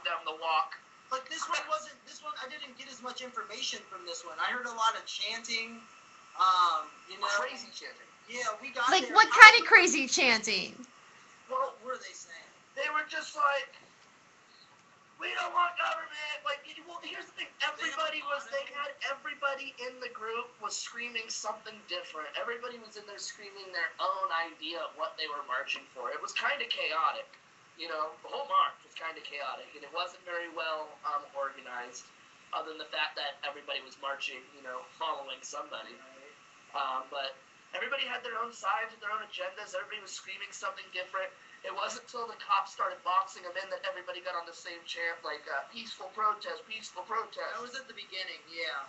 them the walk. But this one, I didn't get as much information from this one. I heard a lot of chanting, Crazy chanting. Yeah, we got like there. What kind of crazy chanting? What were they saying? They were just like, we don't want government. Well, here's the thing. Everybody in the group was screaming something different. Everybody was in there screaming their own idea of what they were marching for. It was kind of chaotic. The whole march was kind of chaotic, and it wasn't very well organized, other than the fact that everybody was marching, following somebody. But everybody had their own sides and their own agendas. Everybody was screaming something different. It wasn't until the cops started boxing them in that everybody got on the same chant, peaceful protest, peaceful protest. That was at the beginning, yeah.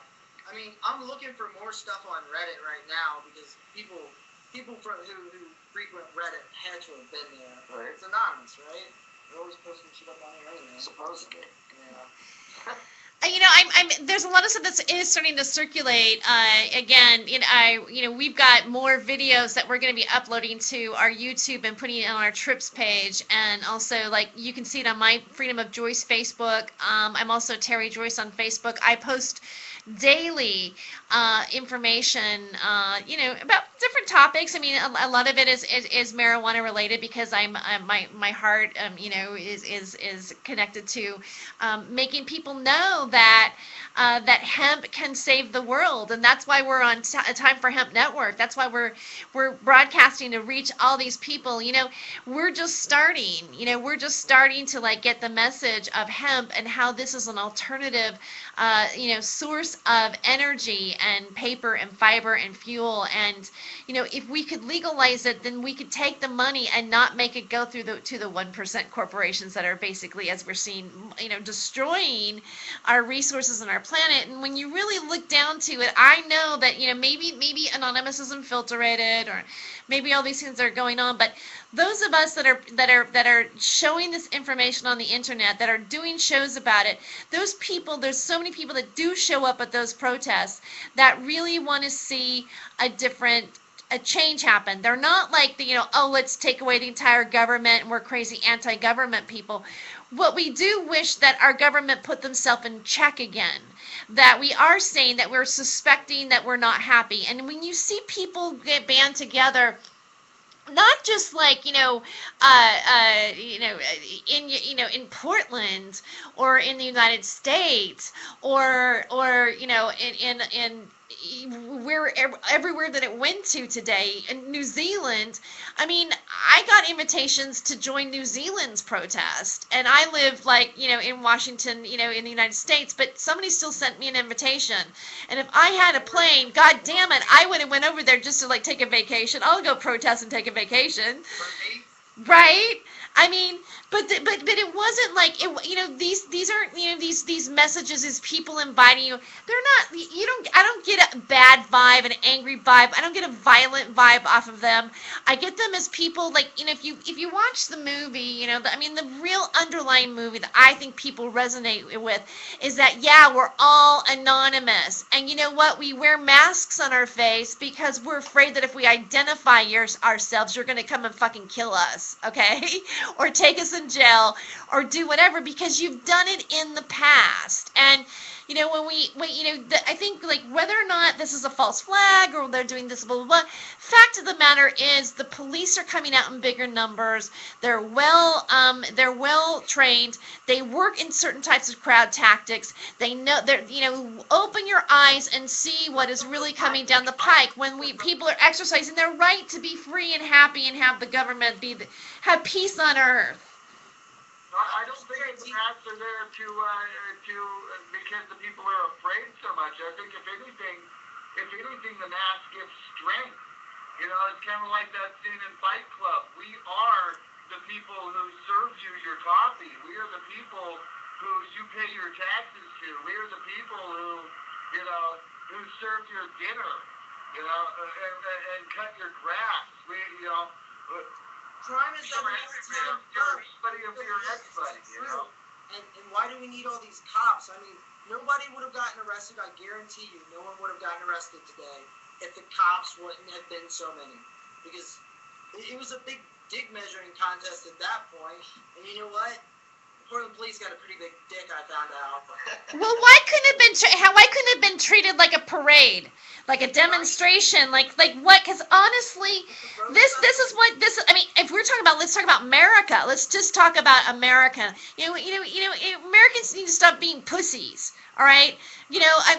I mean, I'm looking for more stuff on Reddit right now because people who frequent Reddit had to have been there. Right. It's anonymous, right? They're always posting shit up on here anyway. Supposedly. Yeah. There's a lot of stuff that is starting to circulate. Again, we've got more videos that we're going to be uploading to our YouTube and putting it on our trips page, and also you can see it on my Freedom of Joyce Facebook. I'm also Terry Joyce on Facebook. I post daily information, about different topics. I mean, a lot of it is marijuana related because my heart, is connected to making people know that that hemp can save the world, and that's why we're on Time for Hemp Network. That's why we're broadcasting to reach all these people. We're just starting. We're just starting to like get the message of hemp and how this is an alternative, source of energy and paper and fiber and fuel. And if we could legalize it, then we could take the money and not make it go through to the 1% corporations that are basically, as we're seeing, destroying our resources and our planet. And when you really look down to it, I know that maybe Anonymous is infiltrated, or maybe all these things are going on, but those of us that are showing this information on the internet, that are doing shows about it, those people, there's so many people that do show up at those protests that really want to see a change happen. They're not like let's take away the entire government and we're crazy anti-government people. What we do wish that our government put themselves in check again, that we are saying that we're suspecting that we're not happy. And when you see people get band together, not just like in Portland or in the United States or in where everywhere that it went to today in New Zealand. I mean, I got invitations to join New Zealand's protest, and I live in Washington, in the United States, but somebody still sent me an invitation. And if I had a plane, god damn it, I would have went over there just to take a vacation. I'll go protest and take a vacation. Right? I mean, but it wasn't like it. These aren't these messages. These people inviting you. They're not. I don't get a bad vibe, an angry vibe. I don't get a violent vibe off of them. I get them as people if you watch the movie, the real underlying movie that I think people resonate with is that we're all anonymous, and you know what? We wear masks on our face because we're afraid that if we identify ourselves, you're going to come and fucking kill us, okay? Or take us in jail, or do whatever, because you've done it in the past. And I think whether or not this is a false flag or they're doing this, blah, blah, blah, fact of the matter is the police are coming out in bigger numbers. They're well trained. They work in certain types of crowd tactics. They know open your eyes and see what is really coming down the pike when people are exercising their right to be free and happy and have the government have peace on earth. I don't think the masks are there to because the people are afraid so much. I think if anything, the mask gives strength. It's kind of like that scene in Fight Club. We are the people who serve you your coffee. We are the people who you pay your taxes to. We are the people who serve your dinner, and cut your grass. Crime is the buddy of your ex-buddy, And why do we need all these cops? I mean, nobody would have gotten arrested. I guarantee you, no one would have gotten arrested today if the cops wouldn't have been so many. Because it was a big dick measuring contest at that point. And you know what? Portland police got a pretty big dick, I found out. Well, why couldn't it have been treated like a parade, like a demonstration, like what? Because honestly, this is what this. I mean, if we're talking about, let's talk about America. Let's just talk about America. Americans need to stop being pussies. All right, I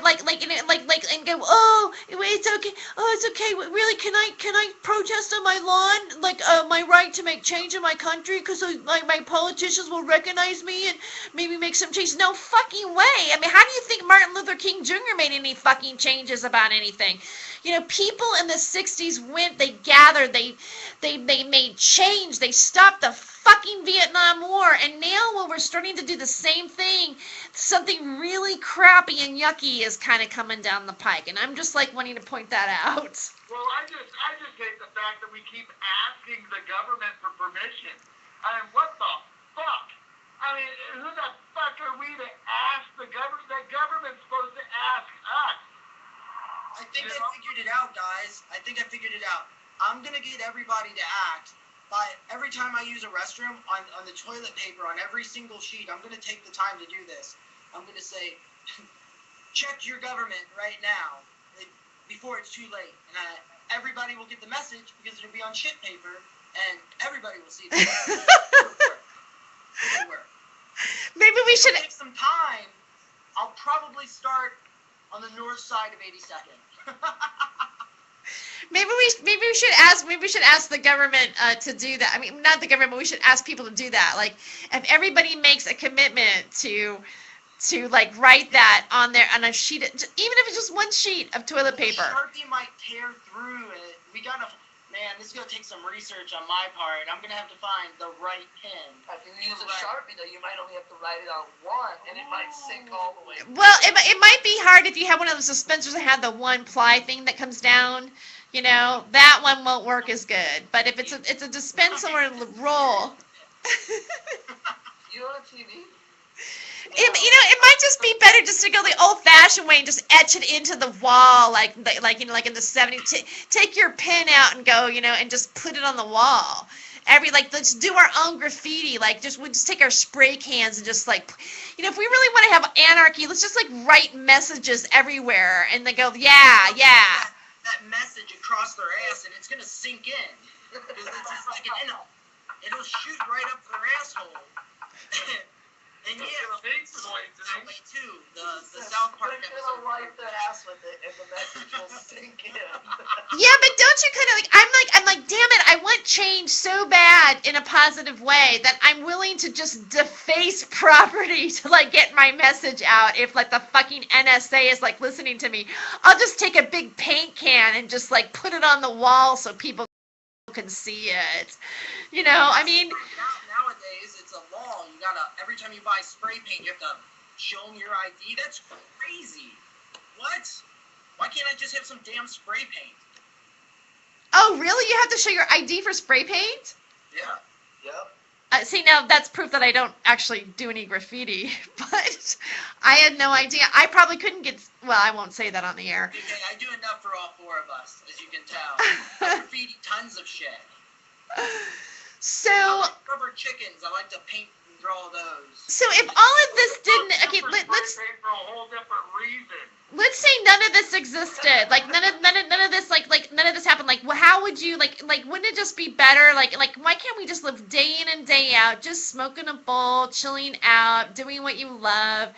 and go. Oh, it's okay. Oh, it's okay. Really, can I protest on my lawn, my right to make change in my country, because my politicians will recognize me and maybe make some changes? No fucking way. I mean, how do you think Martin Luther King Jr. made any fucking changes about anything? People in the '60s went. They gathered. They made change. They stopped the fucking Vietnam War, and now when we're starting to do the same thing, something really crappy and yucky is kind of coming down the pike, and I'm just wanting to point that out. Well, I just hate the fact that we keep asking the government for permission. I mean, what the fuck? I mean, who the fuck are we to ask the government? The government's supposed to ask us. I think I figured it out, guys. I think I figured it out. I'm gonna get everybody to act. But every time I use a restroom, on the toilet paper, on every single sheet, I'm going to take the time to do this. I'm going to say, check your government right now before it's too late. And everybody will get the message because it'll be on shit paper, and everybody will see the message. It'll work. Maybe we should take some time. I'll probably start on the north side of 82nd. Maybe we should ask the government to do that. I mean, not the government, but we should ask people to do that. Like, if everybody makes a commitment to like write that on a sheet, even if it's just one sheet of toilet paper. Sharpie might tear through it. This is gonna take some research on my part. I'm gonna have to find the right pen. If you use a Sharpie, though, you might only have to write it on one, and it might sink all the way. Well, it might be hard if you have one of those dispensers that have the one ply thing that comes down. You know, that one won't work as good. But if it's a dispenser or a roll. You on TV? It might just be better just to go the old-fashioned way and just etch it into the wall, like in the 70s. Take your pen out and go, and just put it on the wall. Let's do our own graffiti. We'll just take our spray cans and just if we really want to have anarchy, let's just write messages everywhere and they go, yeah. That message across their ass, and it's gonna sink in because it's just like it'll shoot right up their asshole. And too, the South Park episode. You're gonna wipe their ass with it, and the message will sink in. Yeah, but don't you kind of I'm like, damn it, I want change so bad in a positive way that I'm willing to just deface property to get my message out. If the fucking NSA is listening to me, I'll just take a big paint can and just put it on the wall so people can see it. I mean. Nowadays, it's a law. You gotta, every time you buy spray paint, you have to show them your ID. That's crazy. What? Why can't I just have some damn spray paint? Oh, really? You have to show your ID for spray paint? Yeah. Yep. See, now that's proof that I don't actually do any graffiti, but I had no idea. I probably couldn't I won't say that on the air. Okay, I do enough for all four of us, as you can tell. I graffiti tons of shit. So I like rubber chickens. I like to paint and draw those. So if all of this didn't, okay, let's for a whole different reason. Let's say none of this existed. None of this none of this happened. How would you wouldn't it just be better? Why can't we just live day in and day out, just smoking a bowl, chilling out, doing what you love?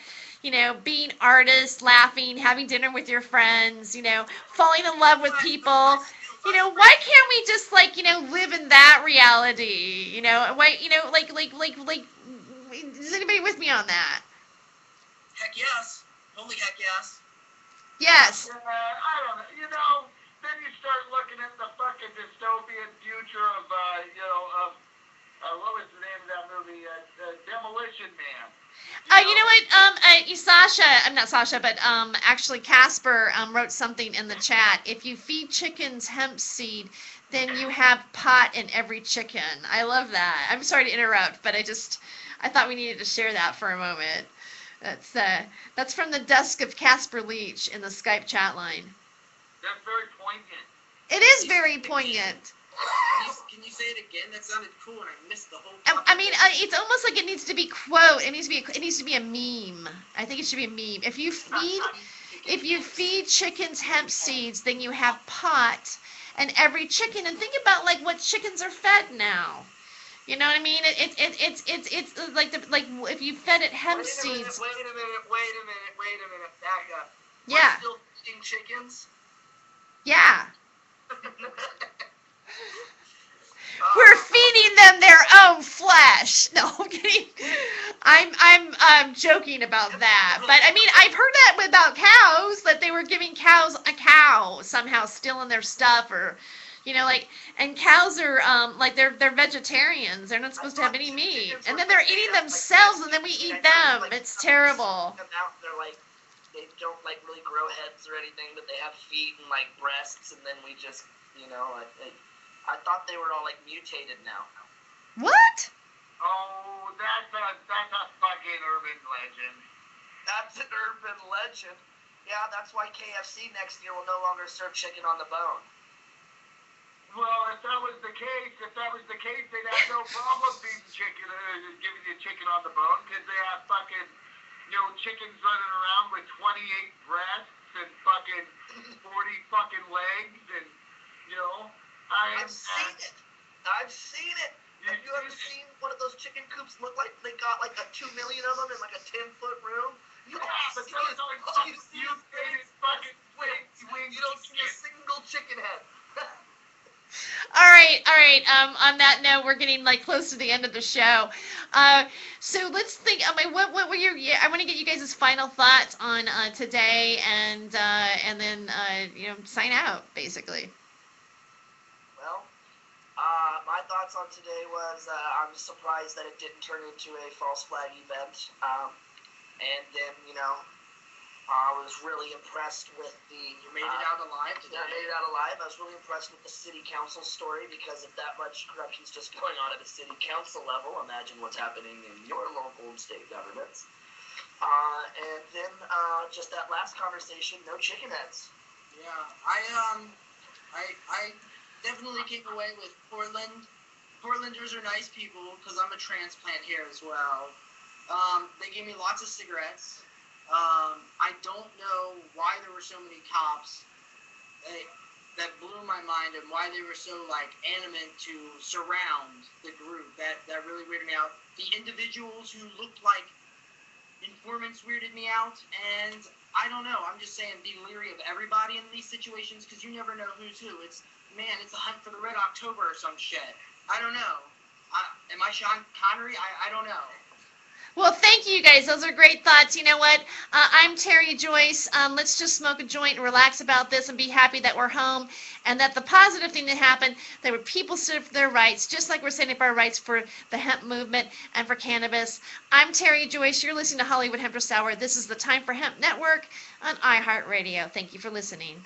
Being artists, laughing, having dinner with your friends, falling in love with people. Why can't we just live in that reality? Why is anybody with me on that? Heck yes. Holy heck yes. Yes. I don't know. Then you start looking at the fucking dystopian future of what was the name of that movie? Demolition Man. You know what? Sasha, I'm not Sasha, but actually Casper wrote something in the chat. If you feed chickens hemp seed, then you have pot in every chicken. I love that. I'm sorry to interrupt, but I thought we needed to share that for a moment. That's from the desk of Casper Leach in the Skype chat line. That's very poignant. It is very poignant. Can you say it again? That sounded cool, and I missed the whole. I mean, it's almost like it needs to be quote. It needs to be a meme. I think it should be a meme. If you feed chickens hemp seeds, then you have pot and every chicken. And think about what chickens are fed now. You know what I mean? It's if you fed it hemp seeds. Wait a minute. Back up. Yeah. We're still feeding chickens? Yeah. We're feeding them their own flesh. No, I'm kidding. I'm joking about that. But I mean, I've heard that about cows, that they were giving cows a cow somehow stealing their stuff, or and cows are they're vegetarians. They're not supposed to have any meat, and then they're eating themselves, and then we eat them. It's terrible. They don't really grow heads or anything, but they have feet and breasts, and then we just I thought they were all mutated now. What? Oh, that's a fucking urban legend. That's an urban legend. Yeah, that's why KFC next year will no longer serve chicken on the bone. Well, if that was the case, they'd have no problem feeding chicken, giving you chicken on the bone, because they have fucking chickens running around with 28 breasts and fucking 40 fucking legs and, I've seen it. I've seen it. Have you ever seen one of those chicken coops look like they got like 2 million of them in like a 10-foot room? You don't see a single chicken head. All right. On that note, we're getting like close to the end of the show. So let's think. What were your? I want to get you guys' final thoughts on today, and then sign out basically. Well, my thoughts on today was I'm surprised that it didn't turn into a false flag event, and then I was really impressed with the... You made it out alive today? Yeah, I made it out alive. I was really impressed with the city council story, because if that much corruption's just going on at a city council level, imagine what's happening in your local and state governments. And then just that last conversation, no chicken heads. Yeah, I definitely came away with Portland. Portlanders are nice people, because I'm a transplant here as well. They gave me lots of cigarettes. I don't know why there were so many cops. That blew my mind, and why they were so animate to surround the group. That really weirded me out. The individuals who looked like informants weirded me out, and I don't know. I'm just saying, be leery of everybody in these situations, because you never know who's who. It's a hunt for the Red October or some shit. I don't know. Am I Sean Connery? I don't know. Well, thank you guys. Those are great thoughts. You know what? I'm Terry Joyce. Let's just smoke a joint and relax about this and be happy that we're home, and that the positive thing that happened, there were people stood up for their rights, just like we're standing up for our rights for the hemp movement and for cannabis. I'm Terry Joyce. You're listening to Hollywood Hempress Hour. This is the Time for Hemp Network on iHeartRadio. Thank you for listening.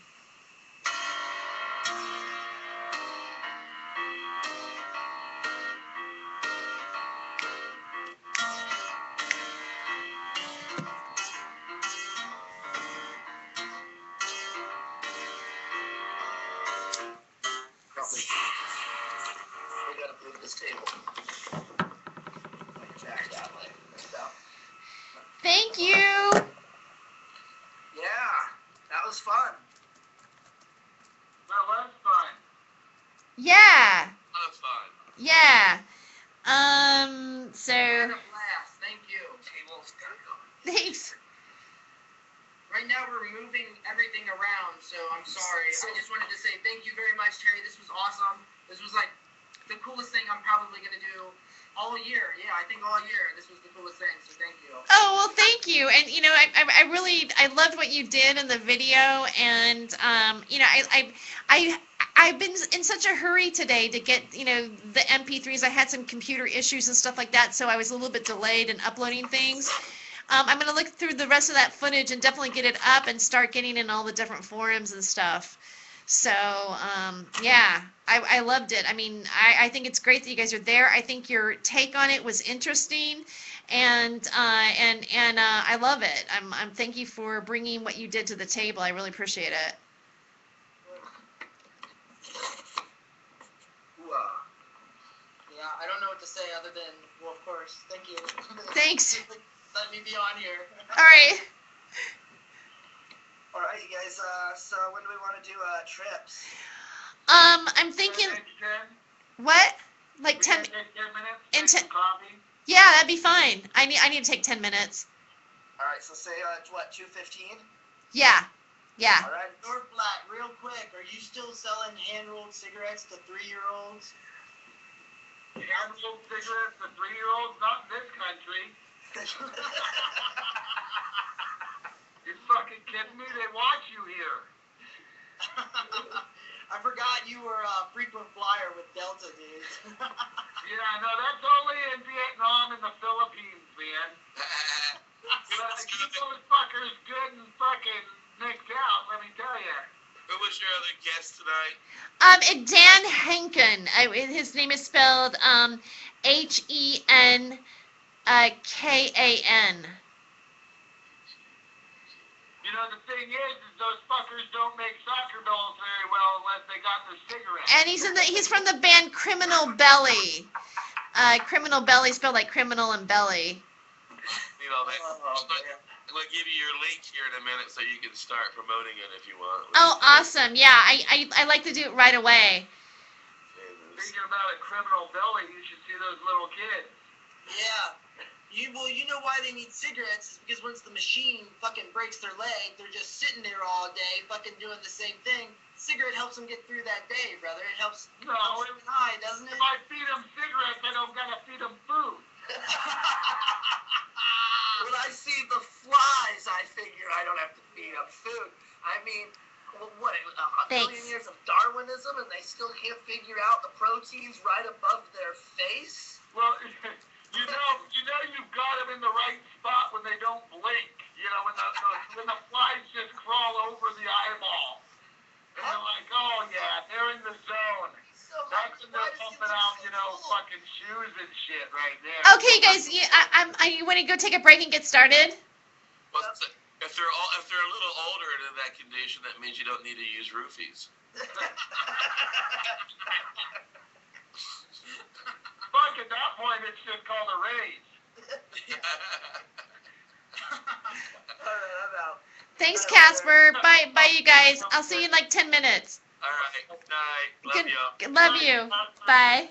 We gotta move this table. Back that way. Thank you. Yeah, that was fun. That was fun. Yeah. That was fun. Yeah. So Had a blast. Thank you. Table's gotta go. thanks. Right now we're moving everything around, so I'm sorry. I just wanted to say thank you very much, Terry. This was awesome. This was the coolest thing I'm probably going to do all year. Yeah, I think all year this was the coolest thing, so thank you. Oh, well, thank you. And, I loved what you did in the video. And, I've been in such a hurry today to get, the MP3s. I had some computer issues and stuff like that, so I was a little bit delayed in uploading things. I'm going to look through the rest of that footage and definitely get it up and start getting in all the different forums and stuff. So, yeah, I loved it. I mean, I think it's great that you guys are there. I think your take on it was interesting, and I love it. I'm thank you for bringing what you did to the table. I really appreciate it. Yeah, I don't know what to say other than, well, of course, thank you. Thanks. Let me be on here. All right. All right, you guys. So when do we want to do trips? I'm thinking. What? Like 10 minutes. Coffee. Yeah, that'd be fine. I need to take 10 minutes. All right. So say 2:15. Yeah. All right. Northblatt, real quick, are you still selling hand-rolled cigarettes to 3-year-olds? Hand-rolled cigarettes to 3-year-olds? Not in this country. You fucking kidding me? They watch you here. I forgot you were a frequent flyer with Delta, dude. Yeah, no, that's only in Vietnam and the Philippines, man. Keep those fuckers good and fucking nicked out, let me tell you. Who was your other guest tonight? Dan Henkin. His name is spelled Henkan. You know, the thing is those fuckers don't make soccer balls very well unless they got their cigarettes. And he's from the band Criminal Belly. Criminal Belly spelled like criminal and belly. Yeah, You know, they, Oh, man. we'll give you your link here in a minute so you can start promoting it if you want. Oh, awesome. Yeah, I like to do it right away. Thinking about a criminal belly, you should see those little kids. Yeah. You know why they need cigarettes is because once the machine fucking breaks their leg, they're just sitting there all day fucking doing the same thing. Cigarette helps them get through that day, brother. It helps No, them high, doesn't it? if I feed them cigarettes, I don't gotta feed them food. When I see the flies, I figure I don't have to feed them food. I mean, what, a million years of Darwinism and they still can't figure out the proteins right above their face? Well, you know you've got them in the right spot when they don't blink. You know, when the flies just crawl over the eyeball. And they're like, oh yeah, they're in the zone. That's when they're pumping out, fucking shoes and shit right there. Okay, guys, you want to go take a break and get started? Well, if they're a little older and in that condition, that means you don't need to use roofies. Fuck, at that point, it's just called a raise. All right, I'm out. Thanks, Casper. Bye, you guys. I'll see you in like 10 minutes. All right. Good night. Love Good, you. love you. Bye.